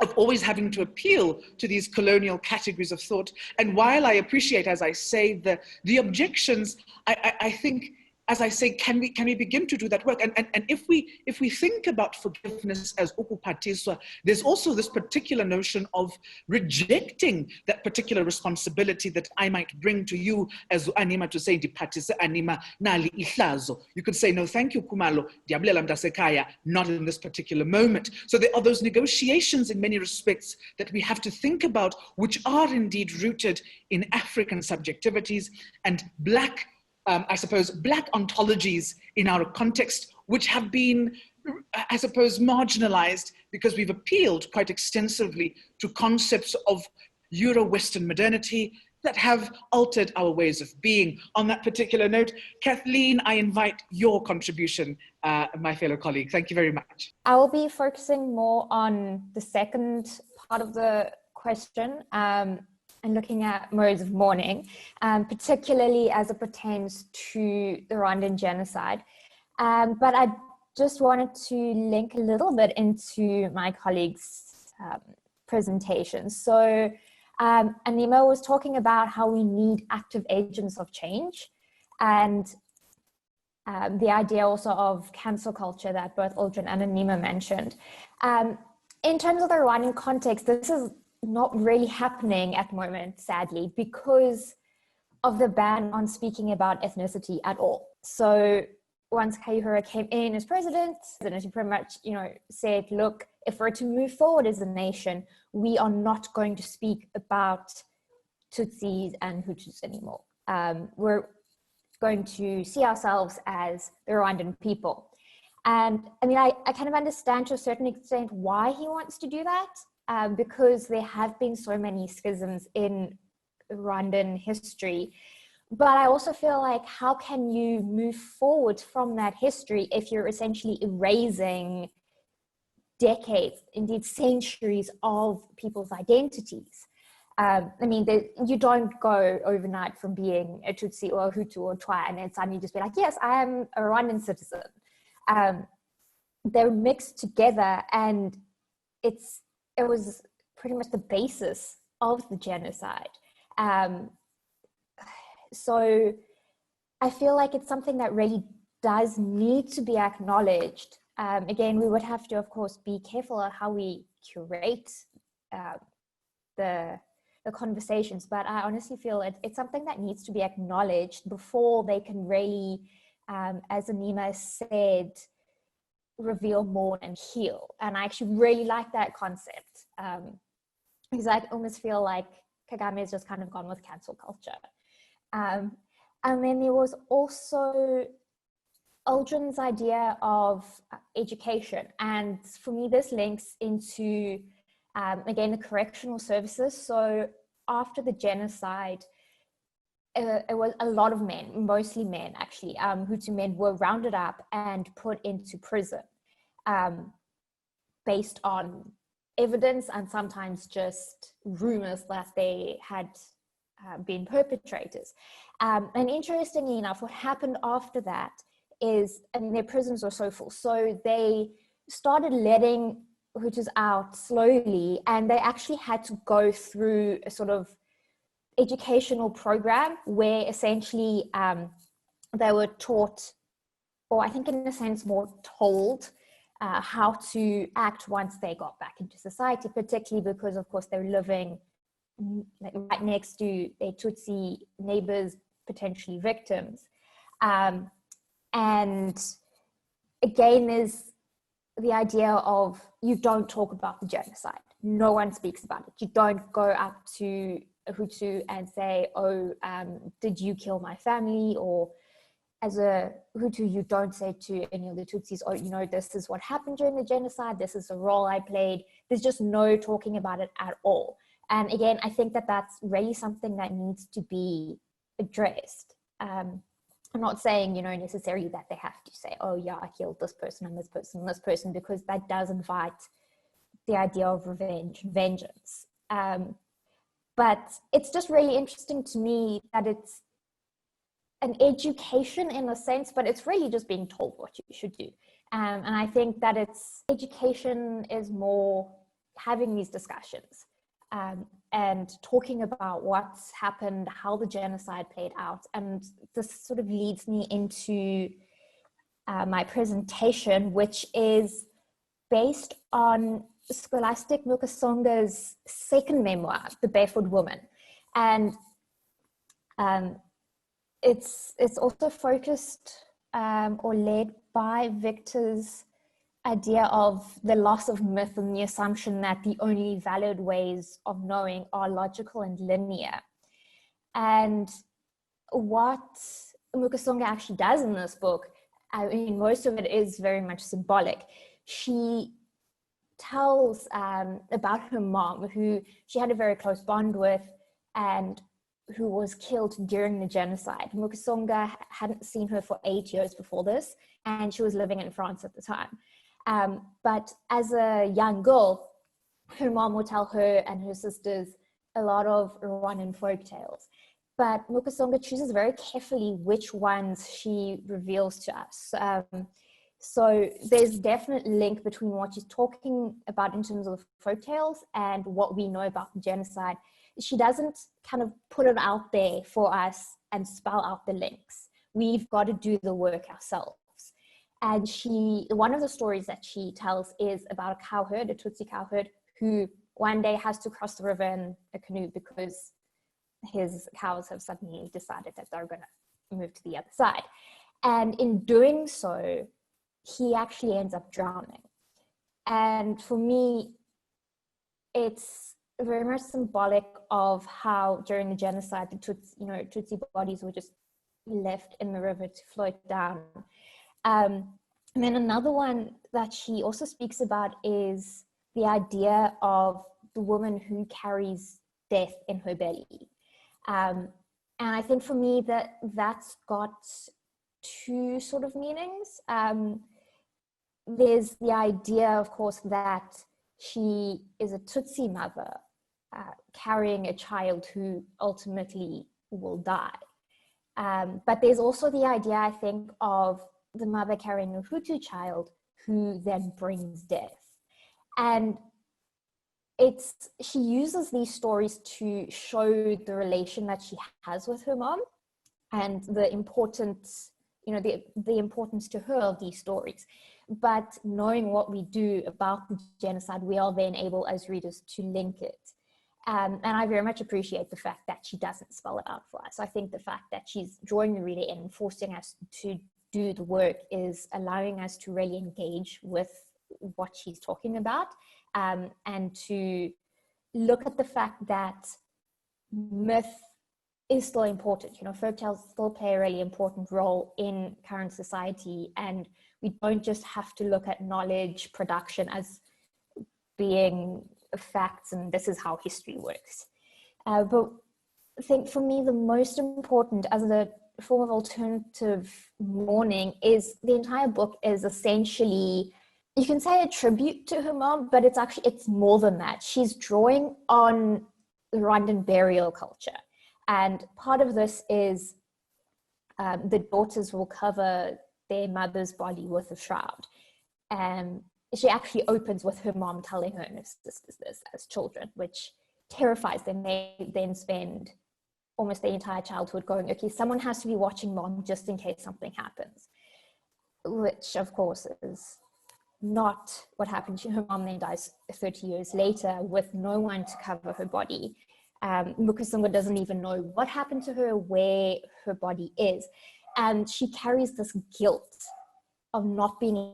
of always having to appeal to these colonial categories of thought. And while I appreciate, as I say, the objections, I think, as I say, can we begin to do that work? And if we think about forgiveness as ukuphathiswa, there's also this particular notion of rejecting that particular responsibility that I might bring to you as Anima to say, diphathise Anima nali ihlazo. You could say, no, thank you, Khumalo, diabulela mntasekhaya, not in this particular moment. So there are those negotiations in many respects that we have to think about, which are indeed rooted in African subjectivities and Black, I suppose, Black ontologies in our context, which have been, I suppose, marginalized because we've appealed quite extensively to concepts of Euro-Western modernity that have altered our ways of being. On that particular note, Kathleen, I invite your contribution, my fellow colleague. Thank you very much. I will be focusing more on the second part of the question. and looking at modes of mourning, particularly as it pertains to the Rwandan genocide. But I just wanted to link a little bit into my colleague's presentation. So Anima was talking about how we need active agents of change, and the idea also of cancel culture that both Aldrin and Anima mentioned. In terms of the Rwandan context, this is not really happening at the moment, sadly, because of the ban on speaking about ethnicity at all. So once Kayihura came in as president, he pretty much, said, look, if we're to move forward as a nation, we are not going to speak about Tutsis and Hutus anymore. We're going to see ourselves as the Rwandan people. And I mean, I kind of understand to a certain extent why he wants to do that, because there have been so many schisms in Rwandan history. But I also feel like, how can you move forward from that history if you're essentially erasing decades, indeed centuries of people's identities? I mean, you don't go overnight from being a Tutsi or a Hutu or a Twa and then suddenly just be like, yes, I am a Rwandan citizen. They're mixed together, and it was pretty much the basis of the genocide. So I feel like it's something that really does need to be acknowledged. Again, we would have to, of course, be careful of how we curate the conversations, but I honestly feel it's something that needs to be acknowledged before they can really, as Anima said, reveal, mourn, and heal. And I actually really like that concept, because I almost feel like Kagame has just kind of gone with cancel culture. And then there was also Aldrin's idea of education. And for me, this links into, again, the correctional services. So after the genocide, it was a lot of men, mostly men actually, Hutu men were rounded up and put into prison based on evidence and sometimes just rumors that they had been perpetrators. And interestingly enough, what happened after that is, and their prisons were so full, so they started letting Hutus out slowly, and they actually had to go through a sort of educational program where essentially they were taught, or I think in a sense more told, how to act once they got back into society, particularly because of course they're living like right next to their Tutsi neighbors, potentially victims. And again, there's the idea of, you don't talk about the genocide. No one speaks about it. You don't go up to a Hutu and say, oh, did you kill my family? Or as a Hutu, you don't say to any of the Tutsis, oh, this is what happened during the genocide. This is the role I played. There's just no talking about it at all. And again, I think that that's really something that needs to be addressed. I'm not saying, necessarily that they have to say, oh yeah, I killed this person and this person and this person, because that does invite the idea of revenge and vengeance. But it's just really interesting to me that it's an education in a sense, but it's really just being told what you should do. And I think that education is more having these discussions. And talking about what's happened, how the genocide played out. And this sort of leads me into my presentation, which is based on Scholastic Mukasonga's second memoir, The Barefoot Woman. And it's also focused or led by Victor's idea of the loss of myth and the assumption that the only valid ways of knowing are logical and linear. And what Mukasonga actually does in this book, I mean, most of it is very much symbolic. She tells about her mom, who she had a very close bond with and who was killed during the genocide. Mukasonga hadn't seen her for 8 years before this, and she was living in France at the time. But as a young girl, her mom would tell her and her sisters a lot of Rwandan folk tales, but Mukasonga chooses very carefully which ones she reveals to us. So there's definite link between what she's talking about in terms of folk tales and what we know about the genocide. She doesn't kind of put it out there for us and spell out the links. We've got to do the work ourselves. And one of the stories that she tells is about a cowherd, a Tutsi cowherd, who one day has to cross the river in a canoe because his cows have suddenly decided that they're going to move to the other side. And in doing so, he actually ends up drowning. And for me, it's very much symbolic of how during the genocide, the Tutsi bodies were just left in the river to float down. And then another one that she also speaks about is the idea of the woman who carries death in her belly. And I think for me that's got two sort of meanings. There's the idea, of course, that she is a Tutsi mother carrying a child who ultimately will die. But there's also the idea, I think, of the mother carrying a Hutu child who then brings death. And she uses these stories to show the relation that she has with her mom and the importance, the importance to her of these stories. But knowing what we do about the genocide, we are then able as readers to link it. And I very much appreciate the fact that she doesn't spell it out for us. I think the fact that she's drawing the reader in and forcing us to do the work is allowing us to really engage with what she's talking about, and to look at the fact that myth is still important. Folktales still play a really important role in current society, and we don't just have to look at knowledge production as being facts and this is how history works. But I think for me, the most important as a form of alternative mourning is the entire book is essentially, you can say, a tribute to her mom, but it's more than that. She's drawing on the Rwandan burial culture. And part of this is the daughters will cover their mother's body with a shroud. She actually opens with her mom telling her no sisters this as children, which terrifies them. They then spend almost their entire childhood going, okay, someone has to be watching mom just in case something happens, which of course is not what happened. Her mom then dies 30 years later with no one to cover her body. Mukasonga doesn't even know what happened to her, where her body is. And she carries this guilt of not being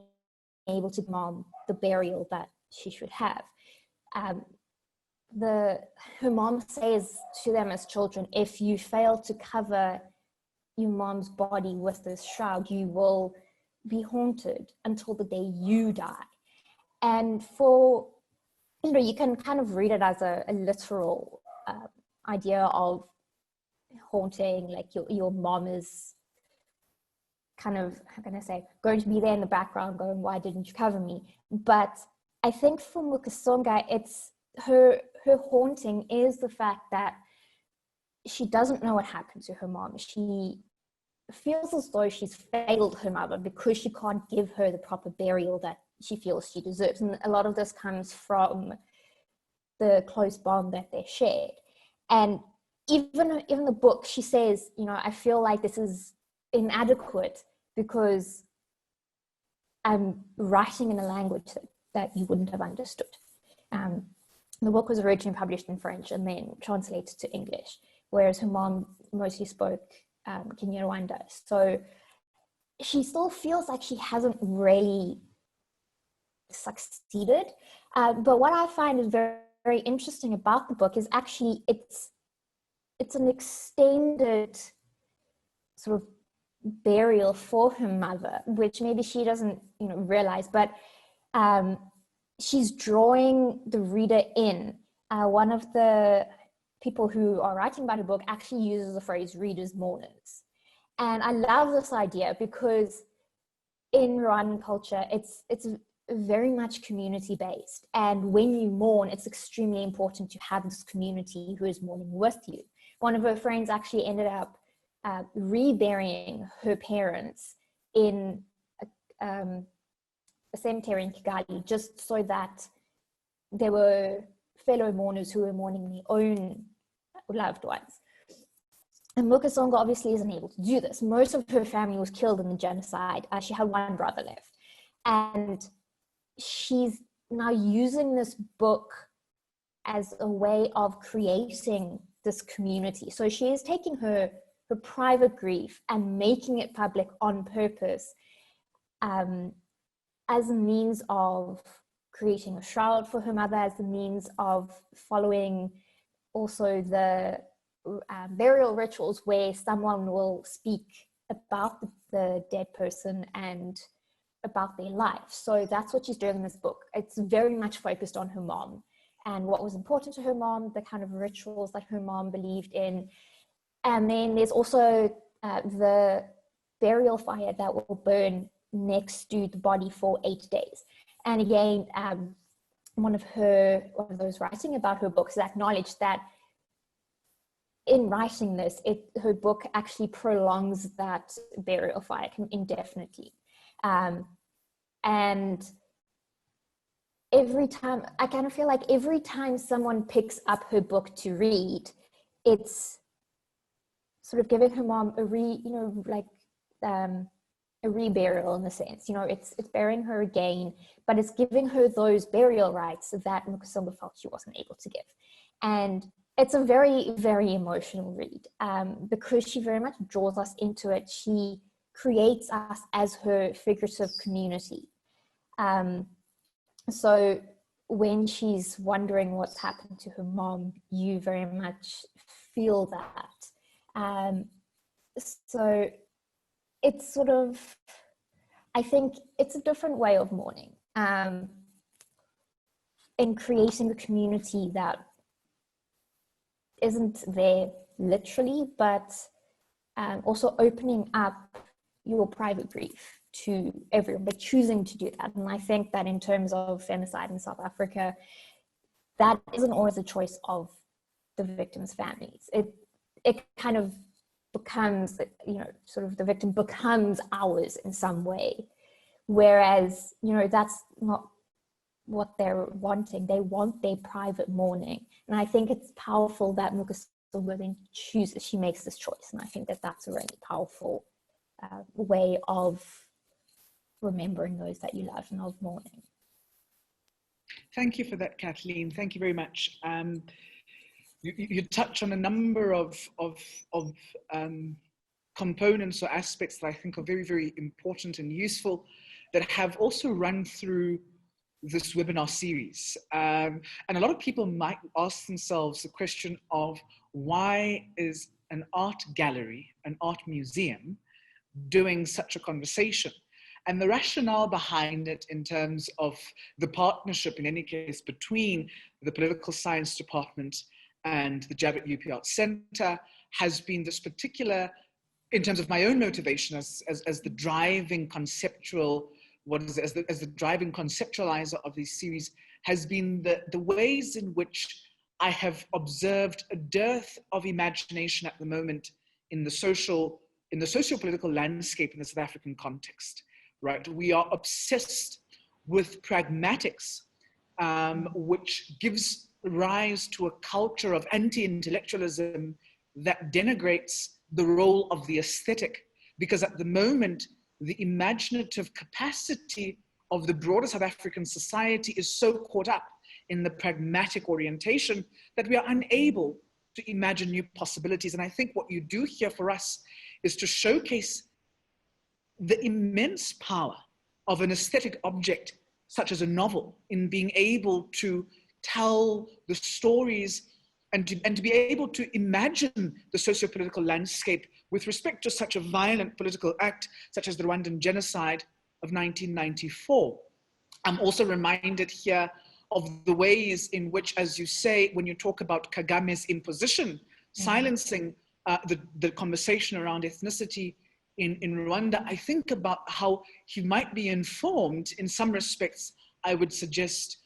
able to give mom the burial that she should have. Her mom says to them as children, if you fail to cover your mom's body with this shroud, you will be haunted until the day you die. And you can kind of read it as a literal idea of haunting, like your mom is kind of, how can I say, going to be there in the background going, why didn't you cover me? But I think for Mukasonga, it's her haunting is the fact that she doesn't know what happened to her mom. She feels as though she's failed her mother because she can't give her the proper burial that she feels she deserves. And a lot of this comes from the close bond that they shared. And even in the book, she says, I feel like this is inadequate because I'm writing in a language that you wouldn't have understood. The book was originally published in French and then translated to English, whereas her mom mostly spoke Kinyarwanda. So she still feels like she hasn't really succeeded. But what I find is very, very interesting about the book is actually it's an extended sort of burial for her mother, which maybe she doesn't realize, but she's drawing the reader in. One of the people who are writing about her book actually uses the phrase readers mourners. And I love this idea because in Rwandan culture, it's very much community-based. And when you mourn, it's extremely important to have this community who is mourning with you. One of her friends actually ended up reburying her parents in a cemetery in Kigali, just so that there were fellow mourners who were mourning their own loved ones. And Mqhayi obviously isn't able to do this. Most of her family was killed in the genocide. She had one brother left. And she's now using this book as a way of creating this community. So she is taking her private grief and making it public on purpose, as a means of creating a shroud for her mother, as a means of following also the burial rituals where someone will speak about the dead person and about their life. So that's what she's doing in this book. It's very much focused on her mom and what was important to her mom, the kind of rituals that her mom believed in. And then there's also the burial fire that will burn next to the body for 8 days. And again, one of those writing about her books acknowledged that in writing this, her book actually prolongs that burial fire indefinitely. And every time, I kind of feel like every time someone picks up her book to read, it's sort of giving her mom a reburial in a sense. It's burying her again, but it's giving her those burial rites that Mqhayi felt she wasn't able to give. And it's a very, very emotional read, because she very much draws us into it. She creates us as her figurative community. So when she's wondering what's happened to her mom, you very much feel that. So it's sort of, I think it's a different way of mourning, in creating a community that isn't there literally, but also opening up your private grief to everyone, but choosing to do that. And I think that in terms of femicide in South Africa, that isn't always a choice of the victims' families. It kind of becomes, sort of the victim becomes ours in some way. Whereas, that's not what they're wanting. They want their private mourning. And I think it's powerful that Mqhayi then chooses, she makes this choice. And I think that that's a really powerful way of remembering those that you love and of mourning. Thank you for that, Kathleen. Thank you very much. You touch on a number of components or aspects that I think are very, very important and useful, that have also run through this webinar series. And a lot of people might ask themselves the question of, why is an art gallery, an art museum, doing such a conversation? And the rationale behind it, in terms of the partnership, in any case, between the political science department and the Jabbet UP Arts Center, has been this particular, in terms of my own motivation as the driving conceptual, as the driving conceptualizer of this series, has been the ways in which I have observed a dearth of imagination at the moment in the socio-political landscape in the South African context. Right, we are obsessed with pragmatics, which gives rise to a culture of anti-intellectualism that denigrates the role of the aesthetic, because at the moment, the imaginative capacity of the broader South African society is so caught up in the pragmatic orientation that we are unable to imagine new possibilities. And I think what you do here for us is to showcase the immense power of an aesthetic object, such as a novel, in being able to tell the stories and to be able to imagine the socio-political landscape with respect to such a violent political act, such as the Rwandan genocide of 1994. I'm also reminded here of the ways in which, as you say, when you talk about Kagame's imposition, silencing the conversation around ethnicity in Rwanda, I think about how he might be informed in some respects I would suggest,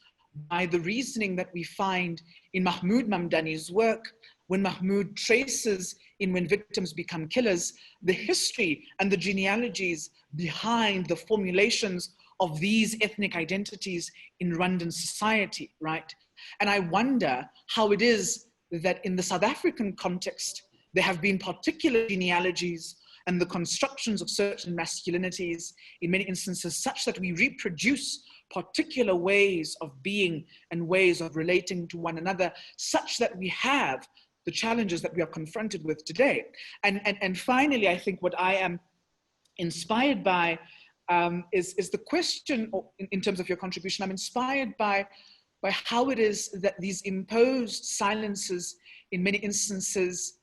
by the reasoning that we find in Mahmoud Mamdani's work, when Mahmoud traces in When Victims Become Killers, the history and the genealogies behind the formulations of these ethnic identities in Rwandan society, right? And I wonder how it is that in the South African context, there have been particular genealogies and the constructions of certain masculinities in many instances such that we reproduce particular ways of being and ways of relating to one another, such that we have the challenges that we are confronted with today. And finally, I think what I am inspired by is the question, in terms of your contribution, I'm inspired by how it is that these imposed silences in many instances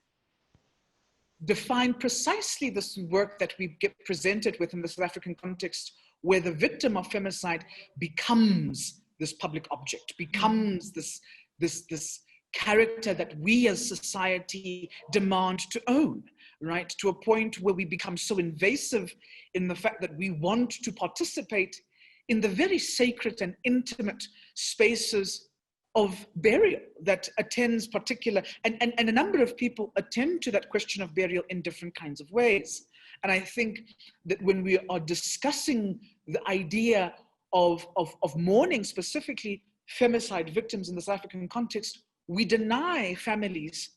define precisely this work that we get presented with in the South African context, where the victim of femicide becomes this public object, becomes this character that we as society demand to own, right? To a point where we become so invasive in the fact that we want to participate in the very sacred and intimate spaces of burial that attends particular, and a number of people attend to that question of burial in different kinds of ways. And I think that when we are discussing the idea of mourning, specifically femicide victims in the South African context, we deny families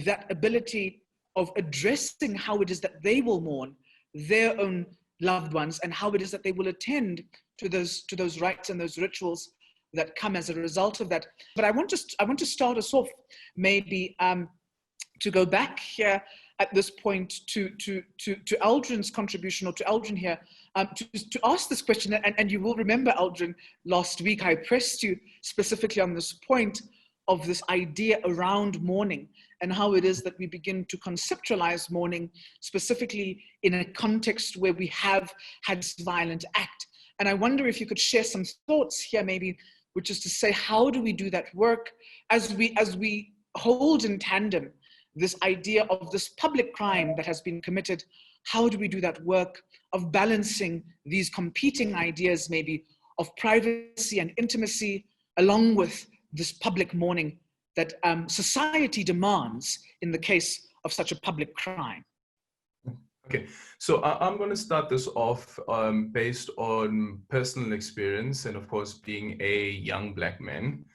that ability of addressing how it is that they will mourn their own loved ones and how it is that they will attend to those rites and those rituals that come as a result of that. But I want to start us off maybe to go back here at this point to Aldrin's contribution, or to Aldrin here, to ask this question. And you will remember, Aldrin, last week I pressed you specifically on this point of this idea around mourning and how it is that we begin to conceptualize mourning specifically in a context where we have had this violent act. And I wonder if you could share some thoughts here, maybe, which is to say, how do we do that work as we hold in tandem this idea of this public crime that has been committed? How do we do that work of balancing these competing ideas, maybe, of privacy and intimacy, along with this public mourning that society demands in the case of such a public crime? Okay, so I'm going to start this off based on personal experience and, of course, being a young Black man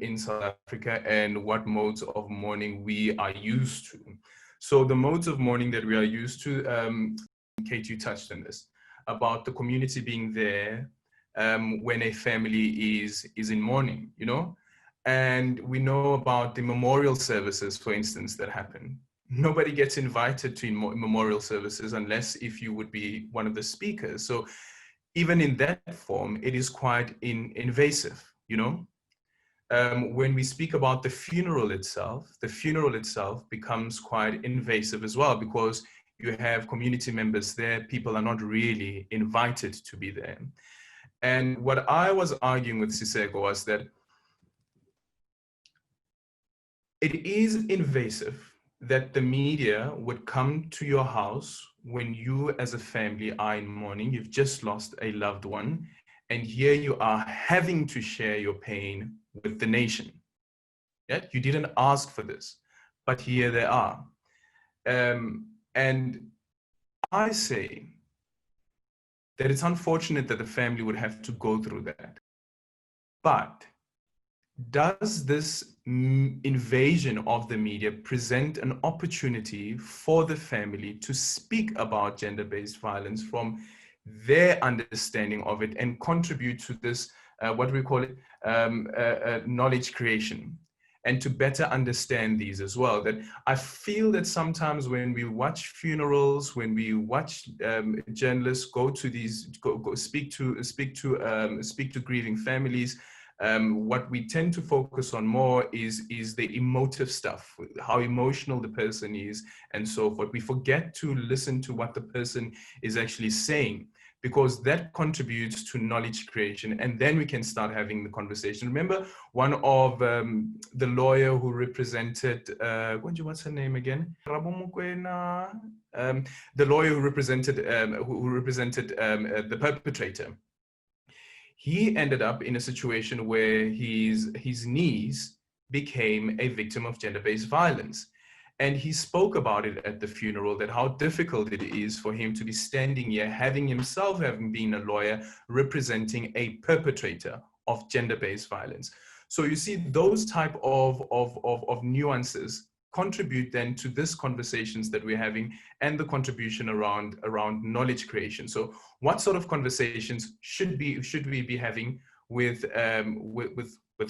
in South Africa and what modes of mourning we are used to. So the modes of mourning that we are used to, Kate, you touched on this, about the community being there when a family is in mourning, you know? And we know about the memorial services, for instance, that happen. Nobody gets invited to memorial services unless if you would be one of the speakers. So even in that form, it is quite invasive, you know? When we speak about the funeral itself becomes quite invasive as well, because you have community members there, people are not really invited to be there. And what I was arguing with Siseko was that it is invasive that the media would come to your house when you as a family are in mourning, you've just lost a loved one, and here you are having to share your pain with the nation. Yeah? You didn't ask for this, but here they are. And I say that it's unfortunate that the family would have to go through that. But does this invasion of the media present an opportunity for the family to speak about gender-based violence from their understanding of it and contribute to this, what we call it, knowledge creation, and to better understand these as well? That I feel that sometimes when we watch funerals, when we watch journalists go to these, speak to grieving families, what we tend to focus on more is the emotive stuff, how emotional the person is and so forth. We forget to listen to what the person is actually saying, because that contributes to knowledge creation, and then we can start having the conversation. Remember one of the lawyer who represented, what's her name again? The lawyer who represented the perpetrator. he ended up in a situation where his niece became a victim of gender-based violence. And he spoke about it at the funeral, that how difficult it is for him to be standing here, having been a lawyer, representing a perpetrator of gender-based violence. So you see, those type of nuances contribute then to this conversations that we're having and the contribution around knowledge creation. So what sort of conversations should we be having with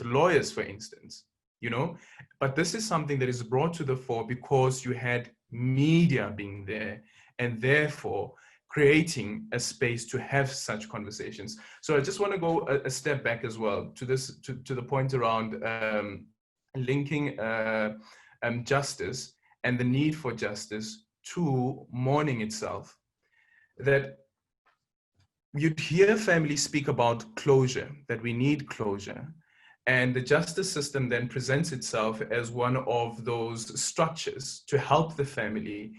lawyers, for instance? You know, but this is something that is brought to the fore because you had media being there and therefore creating a space to have such conversations. So I just want to go a step back as well to this, to the point around linking justice and the need for justice to mourning itself. That you'd hear families speak about closure, that we need closure. And the justice system then presents itself as one of those structures to help the family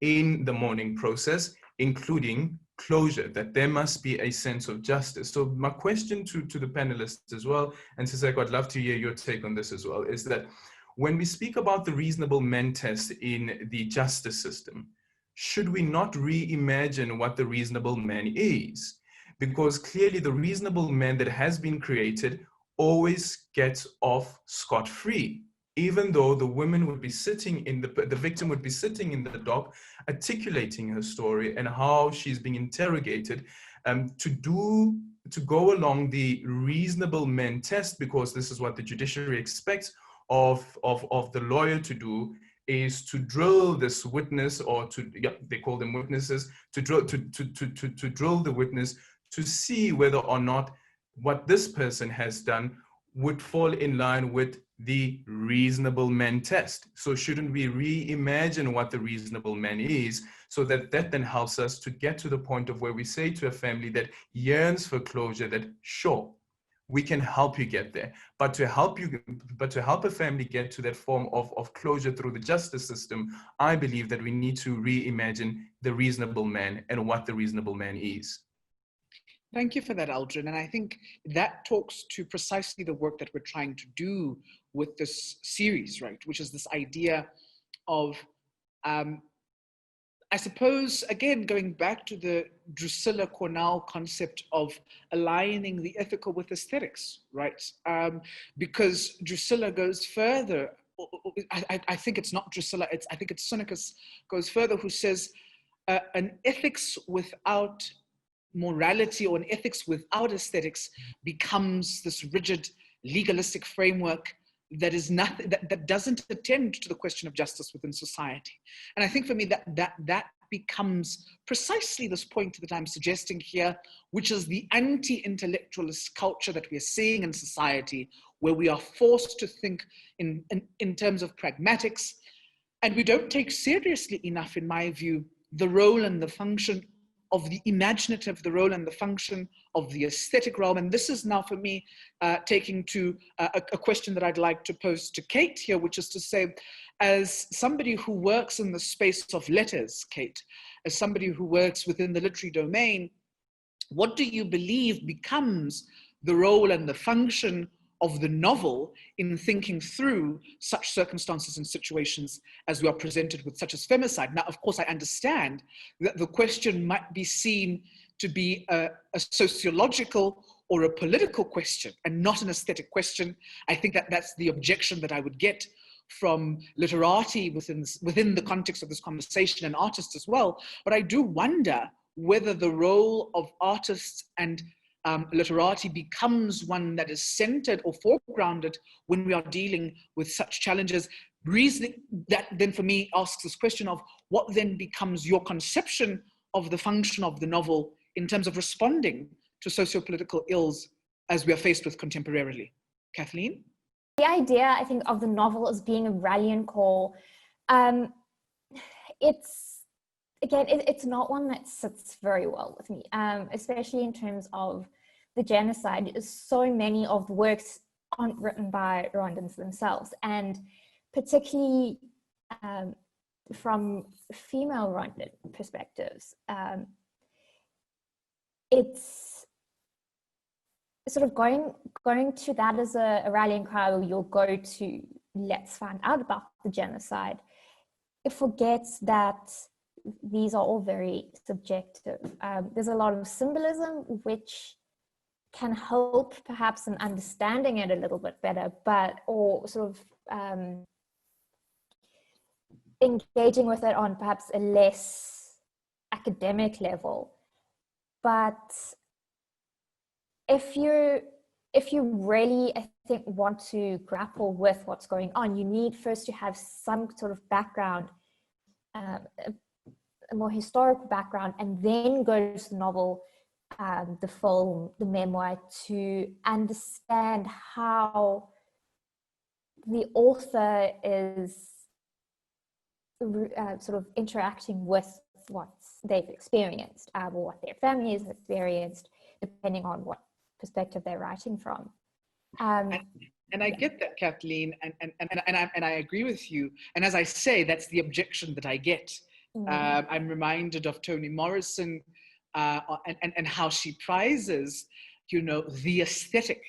in the mourning process, including closure, that there must be a sense of justice. So my question to the panelists as well, and Siseko, I'd love to hear your take on this as well, is that when we speak about the reasonable man test in the justice system, should we not reimagine what the reasonable man is? Because clearly the reasonable man that has been created always gets off scot-free, even though the woman would be sitting in the victim would be sitting in the dock, articulating her story and how she's being interrogated, to go along the reasonable men test, because this is what the judiciary expects of the lawyer to do, is to drill this witness, or they call them witnesses, to drill the witness to see whether or not what this person has done would fall in line with the reasonable man test. So shouldn't we reimagine what the reasonable man is, so that then helps us to get to the point of where we say to a family that yearns for closure that, sure, we can help you get there, but to help a family get to that form of closure through the justice system, I believe that we need to reimagine the reasonable man and what the reasonable man is. Thank you for that, Aldrin. And I think that talks to precisely the work that we're trying to do with this series, right? Which is this idea of, I suppose, again, going back to the Drusilla Cornell concept of aligning the ethical with aesthetics, right? Because Drusilla goes further. I think it's not Drusilla, I think it's Sonicus goes further, who says an ethics without morality, or an ethics without aesthetics, becomes this rigid legalistic framework that is nothing, that doesn't attend to the question of justice within society. And I think for me that becomes precisely this point that I'm suggesting here, which is the anti-intellectualist culture that we're seeing in society, where we are forced to think in terms of pragmatics, and we don't take seriously enough, in my view, the role and the function of the imaginative, the role and the function of the aesthetic realm. And this is now for me taking to a question that I'd like to pose to Kate here, which is to say, as somebody who works in the space of letters, Kate, as somebody who works within the literary domain, what do you believe becomes the role and the function of the novel in thinking through such circumstances and situations as we are presented with, such as femicide? Now, of course, I understand that the question might be seen to be a sociological or a political question and not an aesthetic question. I think that that's the objection that I would get from literati within the context of this conversation, and artists as well. But I do wonder whether the role of artists and literati becomes one that is centered or foregrounded when we are dealing with such challenges. Reasoning that then for me asks this question of what then becomes your conception of the function of the novel in terms of responding to socio-political ills as we are faced with contemporarily. Kathleen? The idea, I think, of the novel as being a rallying call, it's not one that sits very well with me, especially in terms of the genocide. So many of the works aren't written by Rwandans themselves, and particularly from female Rwandan perspectives, sort of going to that as a rallying cry, or you'll go to let's find out about the genocide, it forgets that these are all very subjective. There's a lot of symbolism which can help perhaps in understanding it a little bit better, or sort of engaging with it on perhaps a less academic level. But if you really, I think, want to grapple with what's going on, you need first to have some sort of background, a more historical background, and then go to the novel, the film, the memoir, to understand how the author is sort of interacting with what they've experienced, or what their family has experienced, depending on what perspective they're writing from. And I get that, Kathleen, and I agree with you. And as I say, that's the objection that I get. I'm reminded of Toni Morrison and how she prizes, the aesthetic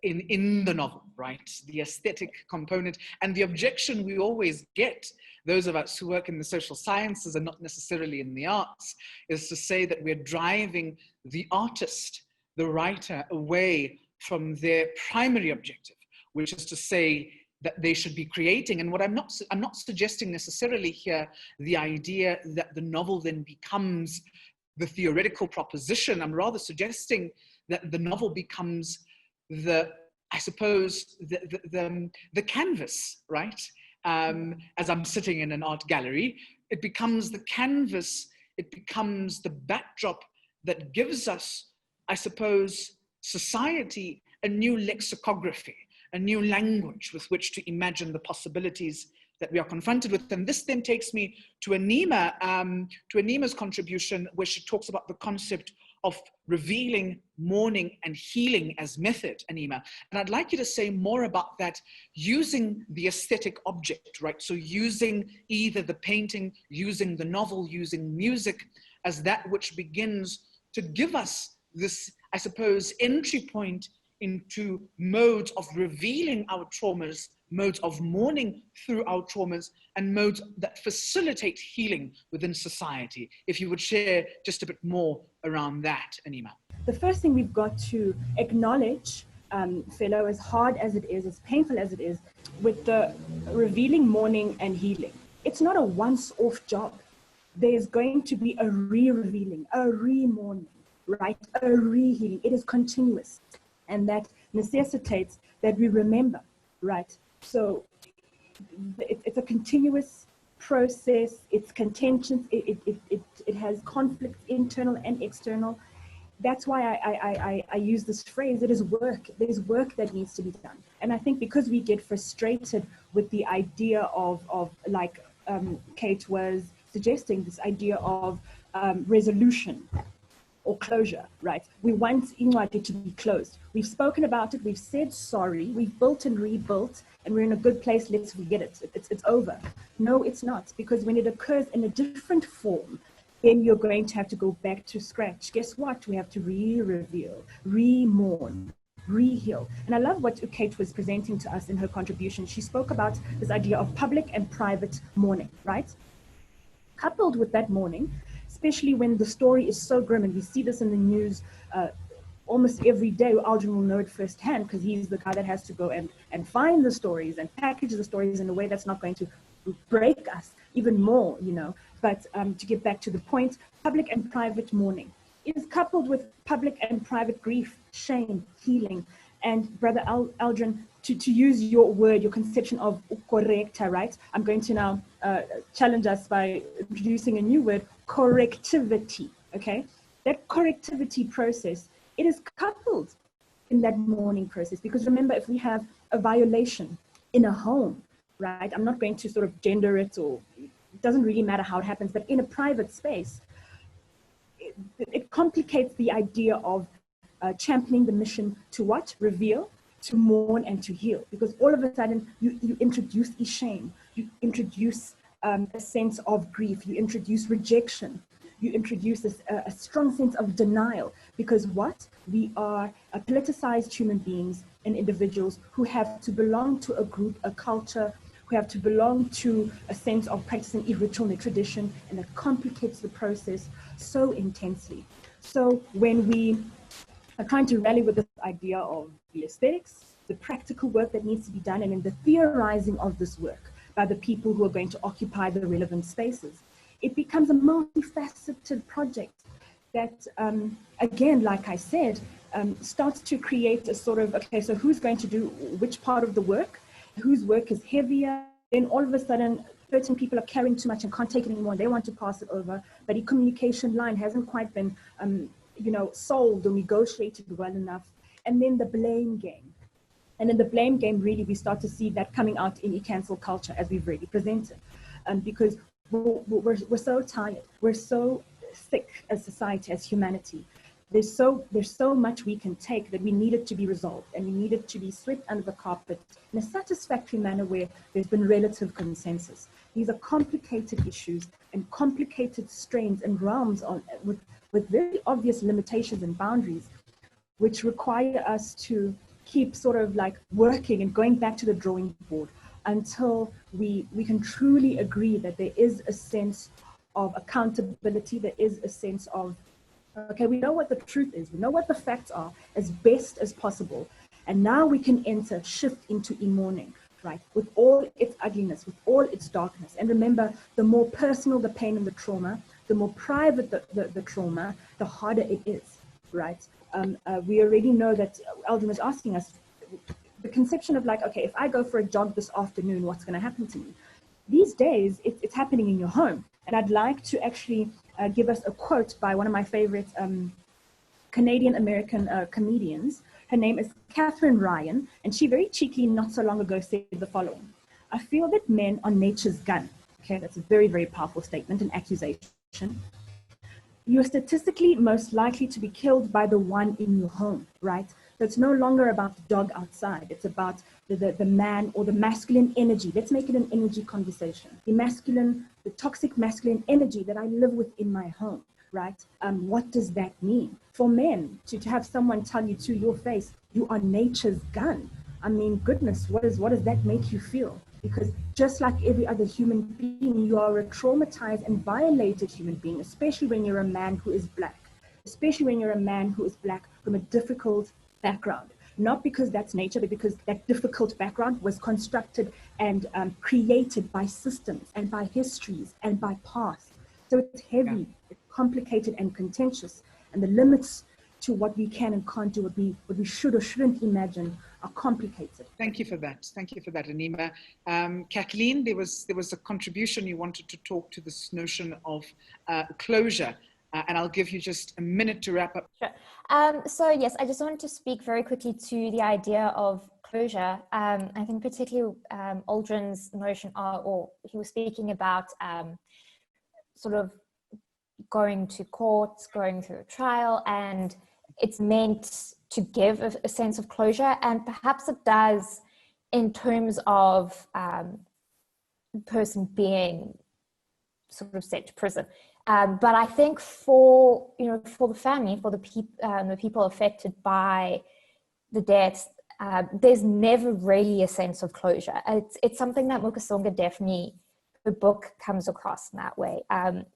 in the novel, right? The aesthetic component. And the objection we always get, those of us who work in the social sciences and not necessarily in the arts, is to say that we're driving the artist, the writer, away from their primary objective, which is to say that they should be creating. And what I'm not suggesting necessarily here the idea that the novel then becomes the theoretical proposition. I'm rather suggesting that the novel becomes the canvas, right? As I'm sitting in an art gallery, it becomes the canvas, it becomes the backdrop that gives us, I suppose, society a new lexicography, a new language with which to imagine the possibilities that we are confronted with. And this then takes me to Anima, to Anima's contribution, where she talks about the concept of revealing, mourning, and healing as method, Anima. And I'd like you to say more about that using the aesthetic object, right? So using either the painting, using the novel, using music as that which begins to give us this, I suppose, entry point into modes of revealing our traumas, modes of mourning through our traumas, and modes that facilitate healing within society. If you would share just a bit more around that, Anima. The first thing we've got to acknowledge, fellow, as hard as it is, as painful as it is, with the revealing, mourning, and healing, it's not a once-off job. There's going to be a re-revealing, a re-mourning, right? A re-healing. It is continuous. And that necessitates that we remember, right? So it's a continuous process. It's contentious. It has conflicts, internal and external. That's why I use this phrase. It is work. There's work that needs to be done. And I think because we get frustrated with the idea of like Kate was suggesting, this idea of resolution or closure, right? We want u-Mqhayi to be closed. We've spoken about it, we've said sorry, we've built and rebuilt, and we're in a good place, let's forget it. It's over. No, it's not, because when it occurs in a different form, then you're going to have to go back to scratch. Guess what? We have to re-reveal, re-mourn, re-heal. And I love what Kate was presenting to us in her contribution. She spoke about this idea of public and private mourning, right? Coupled with that mourning, especially when the story is so grim, and we see this in the news almost every day. Aldrin will know it firsthand because he's the guy that has to go and find the stories and package the stories in a way that's not going to break us even more, But to get back to the point, public and private mourning is coupled with public and private grief, shame, healing. And Brother Aldrin, to use your word, your conception of correcta, right? I'm going to now challenge us by introducing a new word, correctivity, okay? That correctivity process, it is coupled in that mourning process, because remember, if we have a violation in a home, right? I'm not going to sort of gender it, or it doesn't really matter how it happens, but in a private space, it complicates the idea of championing the mission to what? Reveal, to mourn, and to heal. Because all of a sudden, you introduce shame, you introduce a sense of grief, you introduce rejection. you introduce a strong sense of denial, because what? We are politicized human beings and individuals who have to belong to a group, a culture, who have to belong to a sense of practicing a ritual and a tradition, and that complicates the process so intensely. So when we are trying to rally with this idea of the aesthetics, the practical work that needs to be done, and in the theorizing of this work by the people who are going to occupy the relevant spaces, it becomes a multifaceted project that, again, like I said, starts to create a sort of, okay, so who's going to do which part of the work, whose work is heavier, then all of a sudden, certain people are carrying too much and can't take it anymore, they want to pass it over, but the communication line hasn't quite been, solved or negotiated well enough, and then the blame game. And in the blame game, really, we start to see that coming out in e-cancel culture, as we've already presented, because we're so tired, we're so sick as society, as humanity. There's so much we can take that we need it to be resolved, and we need it to be swept under the carpet in a satisfactory manner where there's been relative consensus. These are complicated issues and complicated strains and realms with very obvious limitations and boundaries, which require us to keep sort of like working and going back to the drawing board until we can truly agree that there is a sense of accountability, there is a sense of, okay, we know what the truth is, we know what the facts are as best as possible, and now we can shift into mourning, right, with all its ugliness, with all its darkness. And remember, the more personal the pain and the trauma, the more private the trauma, the harder it is, right? We already know that Aldrin was asking us, the conception of like, okay, if I go for a jog this afternoon, what's going to happen to me? These days, it's happening in your home. And I'd like to actually give us a quote by one of my favorite Canadian-American comedians. Her name is Catherine Ryan, and she very cheekily not so long ago said the following: I feel that men are nature's gun. Okay, that's a very, very powerful statement, an accusation. You are statistically most likely to be killed by the one in your home, right? So it's no longer about the dog outside. It's about the man or the masculine energy. Let's make it an energy conversation. The toxic masculine energy that I live with in my home, right? What does that mean? For men, to have someone tell you to your face, you are nature's gun. I mean, goodness, what does that make you feel? Because just like every other human being, you are a traumatized and violated human being, especially when you're a man who is black, especially when you're a man who is black from a difficult background. Not because that's nature, but because that difficult background was constructed and created by systems and by histories and by past. So it's heavy, it's complicated and contentious, and the limits to what we can and can't do, what we should or shouldn't imagine, are complicated. Thank you for that. Thank you for that, Anima. Kathleen, there was a contribution you wanted to talk to this notion of closure, and I'll give you just a minute to wrap up. Sure. So yes, I just wanted to speak very quickly to the idea of closure. I think particularly Aldrin's notion or he was speaking about sort of going to court, going through a trial, and it's meant to give a sense of closure, and perhaps it does in terms of the person being sort of sent to prison. But I think for the family, for the people affected by the deaths, there's never really a sense of closure. It's something that Mukasonga definitely, the book comes across in that way.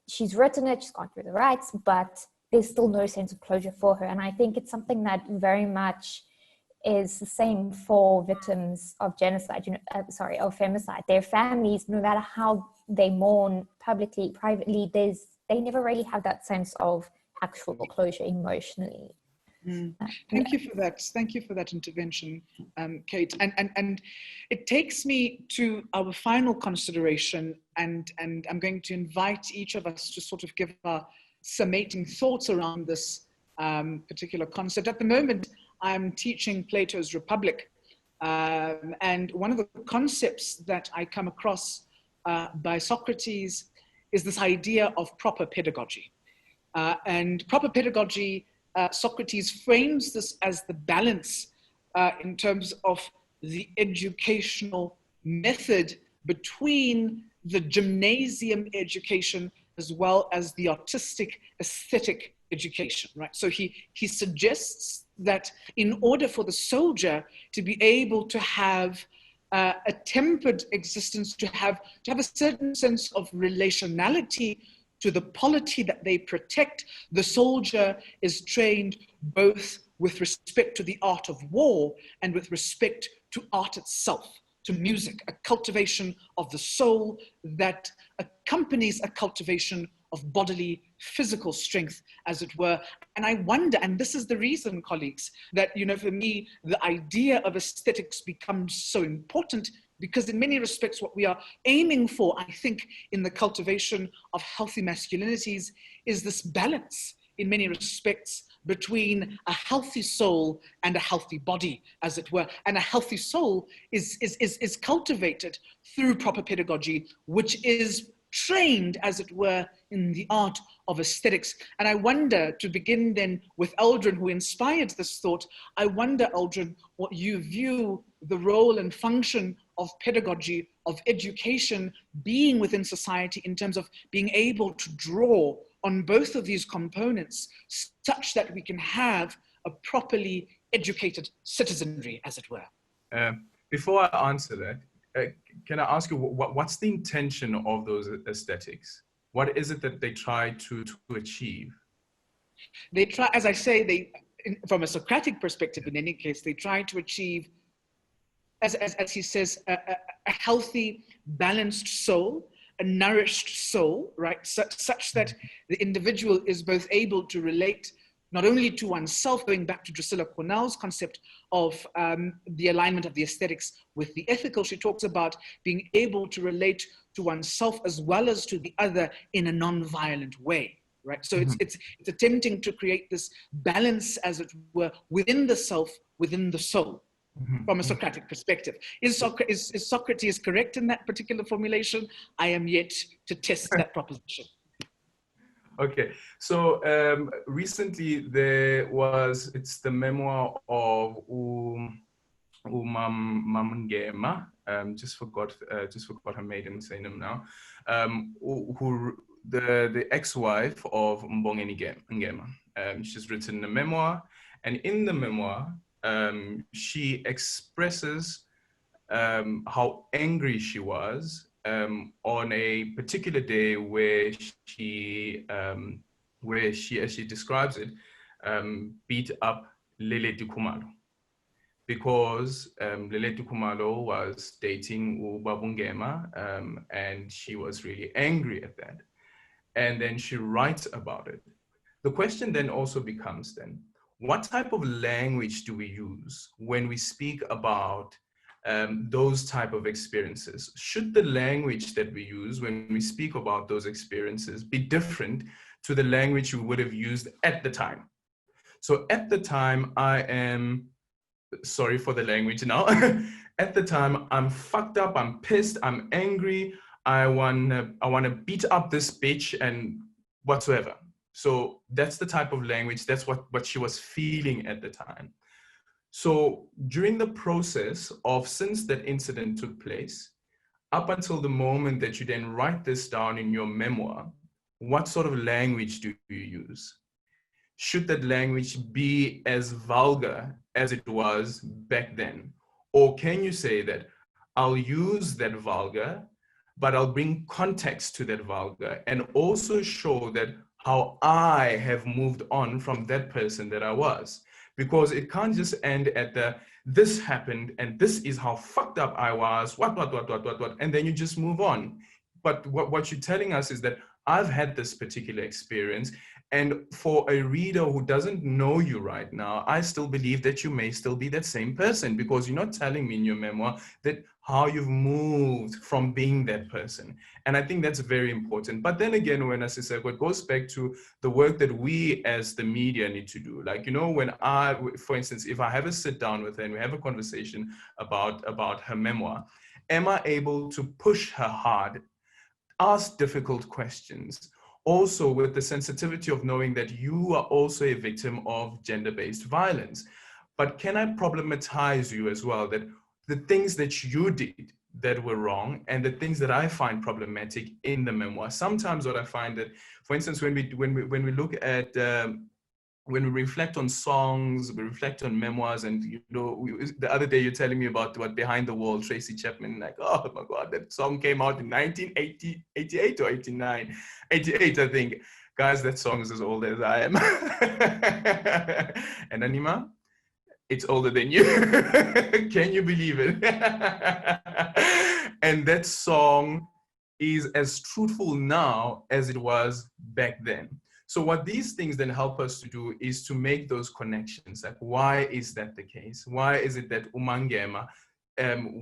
She's written it, she's gone through the rights, but there's still no sense of closure for her. And I think it's something that very much is the same for victims of genocide, of femicide. Their families, no matter how they mourn publicly, privately, they never really have that sense of actual closure emotionally. Thank you for that. Thank you for that intervention, Kate. And it takes me to our final consideration, and I'm going to invite each of us to sort of give our summating thoughts around this particular concept. At the moment, I'm teaching Plato's Republic, and one of the concepts that I come across by Socrates is this idea of proper pedagogy. And proper pedagogy, Socrates frames this as the balance in terms of the educational method between the gymnasium education as well as the artistic aesthetic education, right? So he suggests that in order for the soldier to be able to have a tempered existence, to have a certain sense of relationality to the polity that they protect, the soldier is trained both with respect to the art of war and with respect to art itself, to music, a cultivation of the soul that accompanies a cultivation of bodily, physical strength, as it were. And I wonder, and this is the reason, colleagues, that, you know, for me, the idea of aesthetics becomes so important, because in many respects, what we are aiming for, I think, in the cultivation of healthy masculinities is this balance, in many respects, between a healthy soul and a healthy body, as it were. And a healthy soul is cultivated through proper pedagogy, which is trained, as it were, in the art of aesthetics. And I wonder, to begin then with Aldrin, who inspired this thought, I wonder, Aldrin, what you view the role and function of pedagogy, of education being within society in terms of being able to draw on both of these components such that we can have a properly educated citizenry, as it were. Before I answer that, can I ask you, what's the intention of those aesthetics? What is it that they try to achieve? They try, as I say, from a Socratic perspective, in any case, they try to achieve, as he says, a healthy, balanced soul, a nourished soul, right? Such that the individual is both able to relate not only to oneself, going back to Drusilla Cornell's concept of the alignment of the aesthetics with the ethical. She talks about being able to relate to oneself as well as to the other in a non-violent way, right? So it's attempting to create this balance, as it were, within the self, within the soul, from a Socratic perspective. Is Socrates correct in that particular formulation? I am yet to test that proposition. Okay, so recently it's the memoir of u-Mqhayi, just forgot her maiden name now, who the ex-wife of Mqhayi. She's written a memoir, and in the memoir, she expresses how angry she was on a particular day where she, as she describes it, beat up Leletu Khumalo, because Leletu Khumalo was dating u-Mqhayi, and she was really angry at that. And then she writes about it. The question then also becomes then, what type of language do we use when we speak about those type of experiences? Should the language that we use when we speak about those experiences be different to the language we would have used at the time? So at the time, I am, sorry for the language now, at the time, I'm fucked up, I'm pissed, I'm angry, I wanna beat up this bitch and whatsoever. So that's the type of language, that's what she was feeling at the time. So during the process of, since that incident took place, up until the moment that you then write this down in your memoir, what sort of language do you use? Should that language be as vulgar as it was back then? Or can you say that I'll use that vulgar, but I'll bring context to that vulgar and also show that how I have moved on from that person that I was? Because it can't just end at the, this happened and this is how fucked up I was, what, and then you just move on. But what you're telling us is that I've had this particular experience, and for a reader who doesn't know you right now, I still believe that you may still be that same person, because you're not telling me in your memoir that how you've moved from being that person. And I think that's very important. But then again, when Asiseko, it goes back to the work that we as the media need to do. Like, you know, when I, for instance, if I have a sit down with her and we have a conversation about her memoir, am I able to push her hard, ask difficult questions, also with the sensitivity of knowing that you are also a victim of gender-based violence? But can I problematize you as well, that the things that you did that were wrong and the things that I find problematic in the memoir. Sometimes what I find that, for instance, when we look at when we reflect on songs, we reflect on memoirs, and the other day you're telling me about what Behind the Wall, Tracy Chapman, like, oh my God, that song came out in 1988 or 89, 88, I think. Guys, that song is as old as I am. And Anima, it's older than you. Can you believe it? And that song is as truthful now as it was back then. So what these things then help us to do is to make those connections. Like, why is that the case? Why is it that u-Maqoma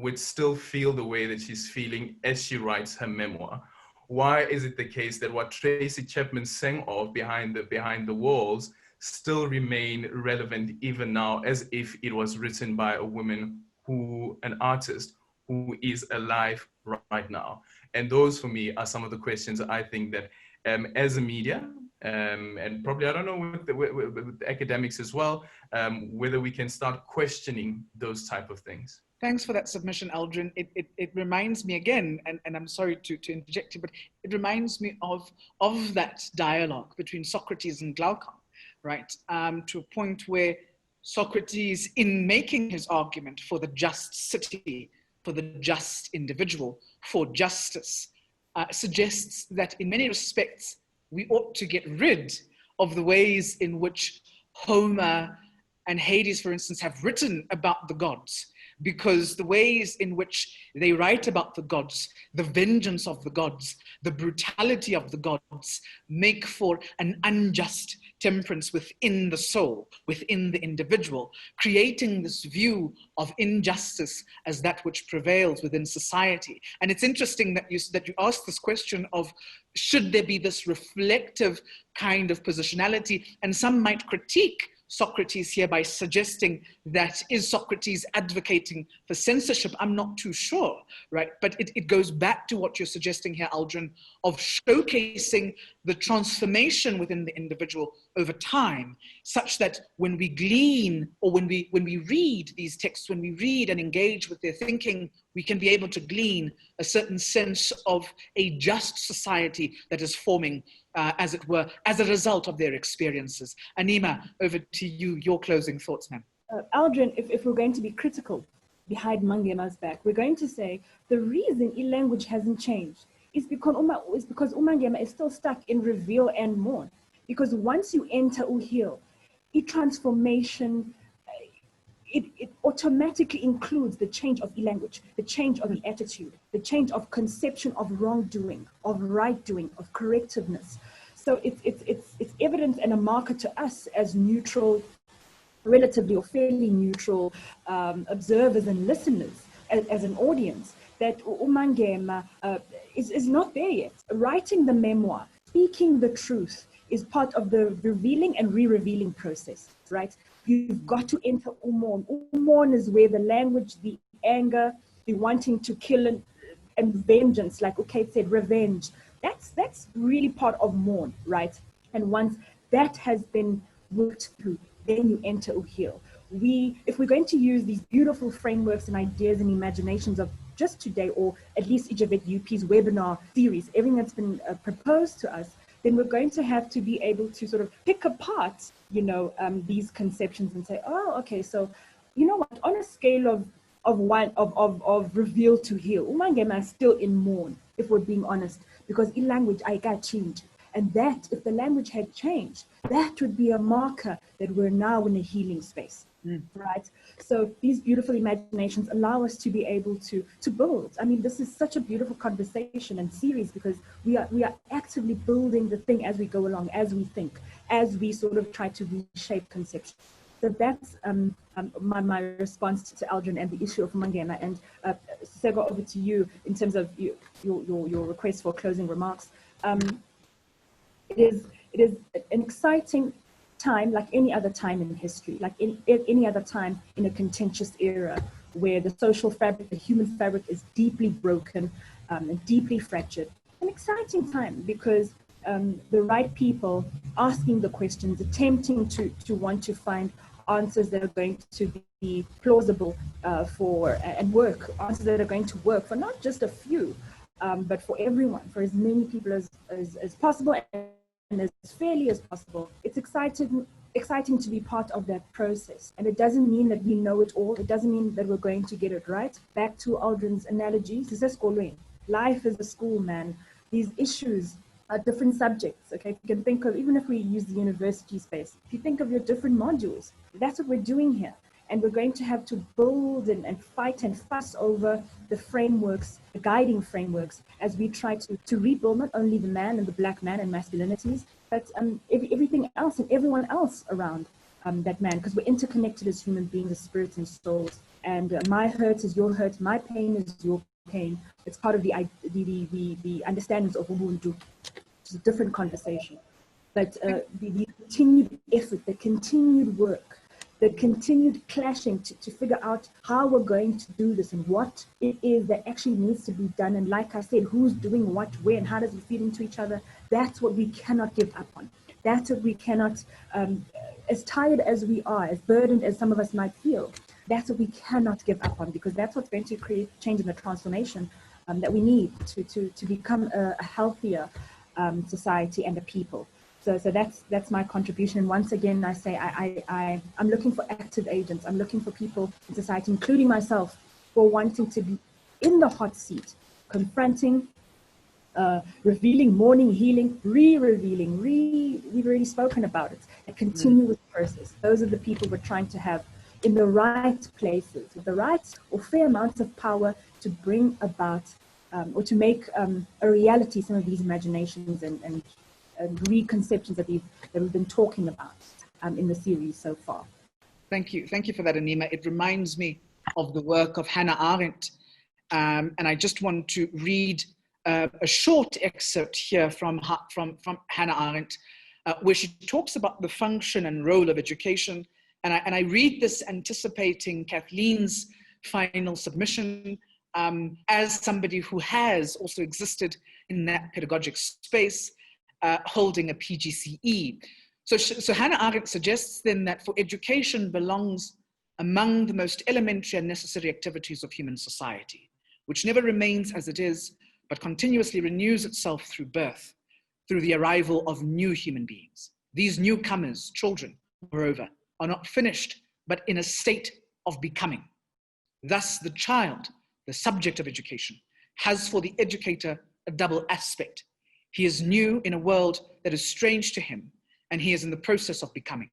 would still feel the way that she's feeling as she writes her memoir? Why is it the case that what Tracy Chapman sang of behind the walls still remain relevant even now, as if it was written by a woman an artist who is alive right now? And those for me are some of the questions I think that as a media, and probably, I don't know, with academics as well, whether we can start questioning those type of things. Thanks for that submission, Aldrin. It reminds me again, and I'm sorry to interject you, but it reminds me of that dialogue between Socrates and Glaucon, right? To a point where Socrates, in making his argument for the just city, for the just individual, for justice, suggests that in many respects, we ought to get rid of the ways in which Homer and Hades, for instance, have written about the gods, because the ways in which they write about the gods, the vengeance of the gods, the brutality of the gods, make for an unjust temperance within the soul, within the individual, creating this view of injustice as that which prevails within society. And it's interesting that you asked this question of, should there be this reflective kind of positionality? And some might critique Socrates here by suggesting that, is Socrates advocating for censorship? I'm not too sure, right? But it goes back to what you're suggesting here, Aldrin, of showcasing the transformation within the individual over time, such that when we glean, or when we read these texts, when we read and engage with their thinking, we can be able to glean a certain sense of a just society that is forming, as it were, as a result of their experiences. Anima, over to you, your closing thoughts, ma'am. Aldrin, if we're going to be critical behind Maqoma's back, we're going to say the reason language hasn't changed is because u-Maqoma is still stuck in reveal and mourn. Because once you enter u-heal, transformation, it automatically includes the change of language, the change of the attitude, the change of conception of wrongdoing, of right doing, of correctiveness. So it's evidence and a marker to us as neutral, relatively or fairly neutral observers and listeners, as an audience, that u-Maqoma is not there yet. Writing the memoir, speaking the truth, is part of the revealing and re-revealing process, right? You've got to enter u-Mourn. U-Mourn is where the language, the anger, the wanting to kill and vengeance, like Kate said, revenge, that's really part of mourn, right? And once that has been worked through, then you enter u-heal. If we're going to use these beautiful frameworks and ideas and imaginations of just today, or at least Ijavet UP's webinar series, everything that's been proposed to us, then we're going to have to be able to sort of pick apart, these conceptions and say, oh, okay, so you know what? On a scale of reveal to heal, u-Maqoma is still in mourn, if we're being honest, because in language I got changed, and that if the language had changed, that would be a marker that we're now in a healing space. Right? So these beautiful imaginations allow us to be able to build. I mean, this is such a beautiful conversation and series, because we are actively building the thing as we go along, as we think, as we sort of try to reshape conception. So that's my response to Aldrin and the issue of Maqoma. And Sego, over to you in terms of your request for closing remarks. It is an exciting time, like any other time in history, like any other time in a contentious era where the social fabric, the human fabric is deeply broken and deeply fractured. An exciting time because the right people asking the questions, attempting to want to find answers that are going to be plausible and work, answers that are going to work for not just a few, but for everyone, for as many people as possible and as fairly as possible. It's exciting to be part of that process. And it doesn't mean that we know it all. It doesn't mean that we're going to get it right. Back to Aldrin's analogy, life is a school, man. These issues are different subjects, okay? You can think of, even if we use the university space, if you think of your different modules, that's what we're doing here. And we're going to have to build and fight and fuss over the frameworks, the guiding frameworks, as we try to rebuild not only the man and the black man and masculinities, but everything else and everyone else around that man, because we're interconnected as human beings, as spirits and souls. And my hurt is your hurt, my pain is your pain. It's part of the understandings of Ubuntu, which is a different conversation. But the continued effort, the continued work, the continued clashing to figure out how we're going to do this and what it is that actually needs to be done. And like I said, who's doing what, where, and how does it feed into each other? That's what we cannot give up on. That's what we cannot, as tired as we are, as burdened as some of us might feel, that's what we cannot give up on, because that's what's going to create change and the transformation that we need to become a healthier society and a people. So that's my contribution. And once again, I say I'm looking for active agents. I'm looking for people in society, including myself, who are wanting to be in the hot seat, confronting, revealing, mourning, healing, re-revealing, we've already spoken about it, a continuous process. Those are the people we're trying to have in the right places, with the right or fair amount of power to bring about or to make a reality some of these imaginations and reconceptions that we've been talking about in the series so far. Thank you for that, Anima. It reminds me of the work of Hannah Arendt, and I just want to read a short excerpt here from Hannah Arendt, where she talks about the function and role of education. And I read this anticipating Kathleen's final submission as somebody who has also existed in that pedagogic space, holding a PGCE. So Hannah Arendt suggests then that for education belongs among the most elementary and necessary activities of human society, which never remains as it is, but continuously renews itself through birth, through the arrival of new human beings. These newcomers, children, moreover, are not finished, but in a state of becoming. Thus, the child, the subject of education, has for the educator a double aspect. He is new in a world that is strange to him, and he is in the process of becoming.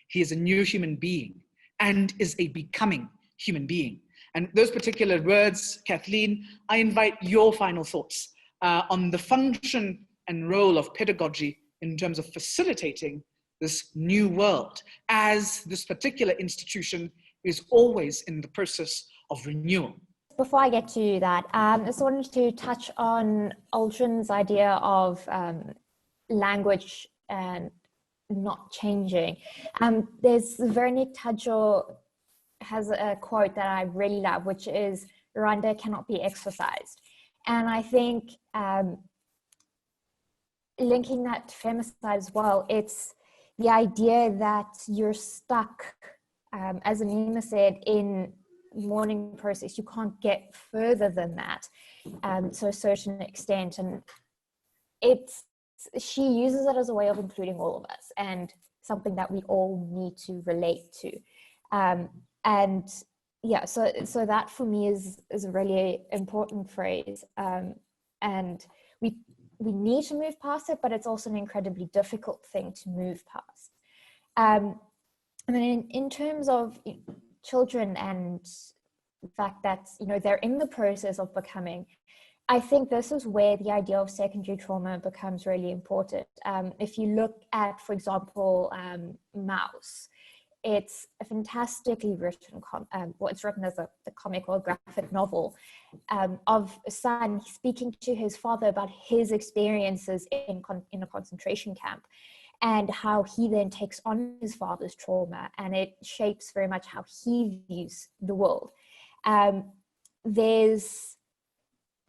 He is a new human being and is a becoming human being. And those particular words, Kathleen, I invite your final thoughts on the function and role of pedagogy in terms of facilitating this new world, as this particular institution is always in the process of renewal. Before I get to that, I just wanted to touch on Aldrin's idea of language and not changing. There's Veronique Tadjo has a quote that I really love, which is, Rwanda cannot be exercised. And I think linking that to femicide as well, it's the idea that you're stuck, as Anima said, in mourning process. You can't get further than that to a certain extent. And she uses it as a way of including all of us and something that we all need to relate to. And yeah, so that for me is a really important phrase. And we need to move past it, but it's also an incredibly difficult thing to move past. And then in terms of children and the fact that, they're in the process of becoming, I think this is where the idea of secondary trauma becomes really important. If you look at, for example, Mouse, it's a fantastically written, it's written as a comic or graphic novel of a son speaking to his father about his experiences in a concentration camp, and how he then takes on his father's trauma, and it shapes very much how he views the world. There's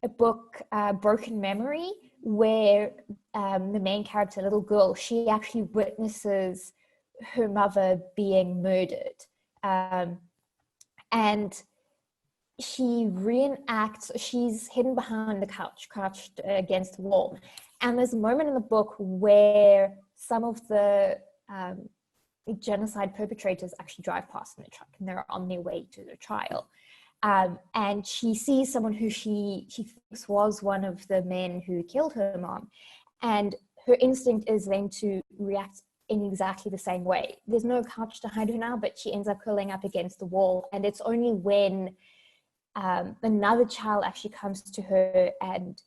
a book, Broken Memory, where the main character, little girl, she actually witnesses her mother being murdered. And she reenacts, she's hidden behind the couch, crouched against the wall. And there's a moment in the book where some of the genocide perpetrators actually drive past in the truck, and they're on their way to the trial. And she sees someone who she thinks was one of the men who killed her mom. And her instinct is then to react in exactly the same way. There's no couch to hide her now, but she ends up curling up against the wall. And it's only when another child actually comes to her and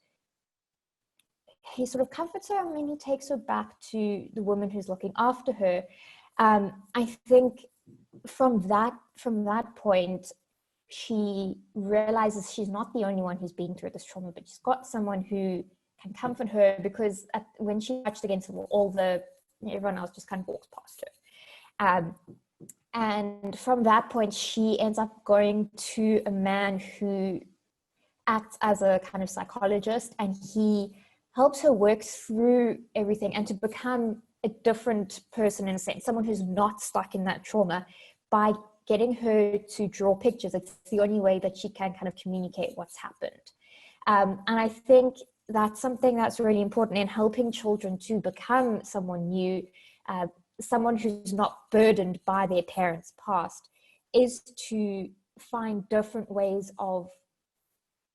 he sort of comforts her, and then he takes her back to the woman who's looking after her. I think from that point, she realizes she's not the only one who's been through this trauma, but she's got someone who can comfort her, because when she crouched against the wall, everyone else just kind of walks past her. And from that point, she ends up going to a man who acts as a kind of psychologist, and he helps her work through everything and to become a different person, in a sense, someone who's not stuck in that trauma, by getting her to draw pictures. It's the only way that she can kind of communicate what's happened. And I think that's something that's really important in helping children to become someone new, someone who's not burdened by their parents' past, is to find different ways of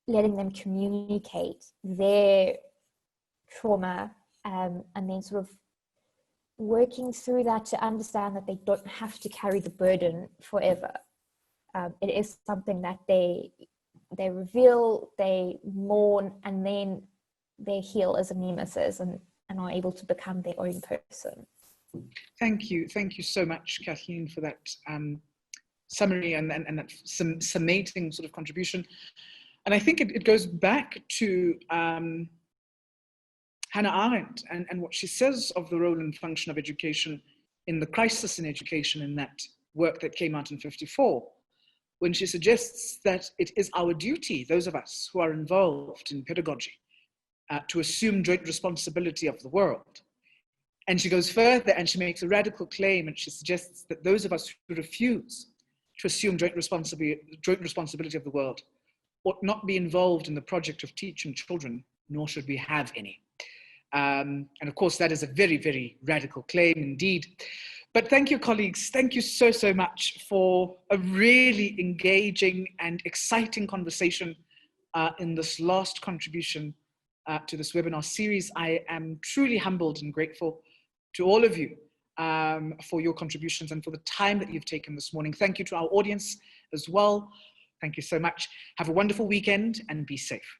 letting them communicate their trauma, and then sort of working through that to understand that they don't have to carry the burden forever. It is something that they reveal, they mourn, and then they heal, as Anima says, and are able to become their own person. Thank you so much, Kathleen, for that summary and that summating sort of contribution. And I think it goes back to Hannah Arendt and what she says of the role and function of education in the crisis in education, in that work that came out in 1954, when she suggests that it is our duty, those of us who are involved in pedagogy, to assume joint responsibility of the world. And she goes further and she makes a radical claim, and she suggests that those of us who refuse to assume joint responsibility of the world ought not be involved in the project of teaching children, nor should we have any. And of course, that is a very, very radical claim indeed. But thank you, colleagues. Thank you so much for a really engaging and exciting conversation in this last contribution to this webinar series. I am truly humbled and grateful to all of you for your contributions and for the time that you've taken this morning. Thank you to our audience as well. Thank you so much. Have a wonderful weekend and be safe.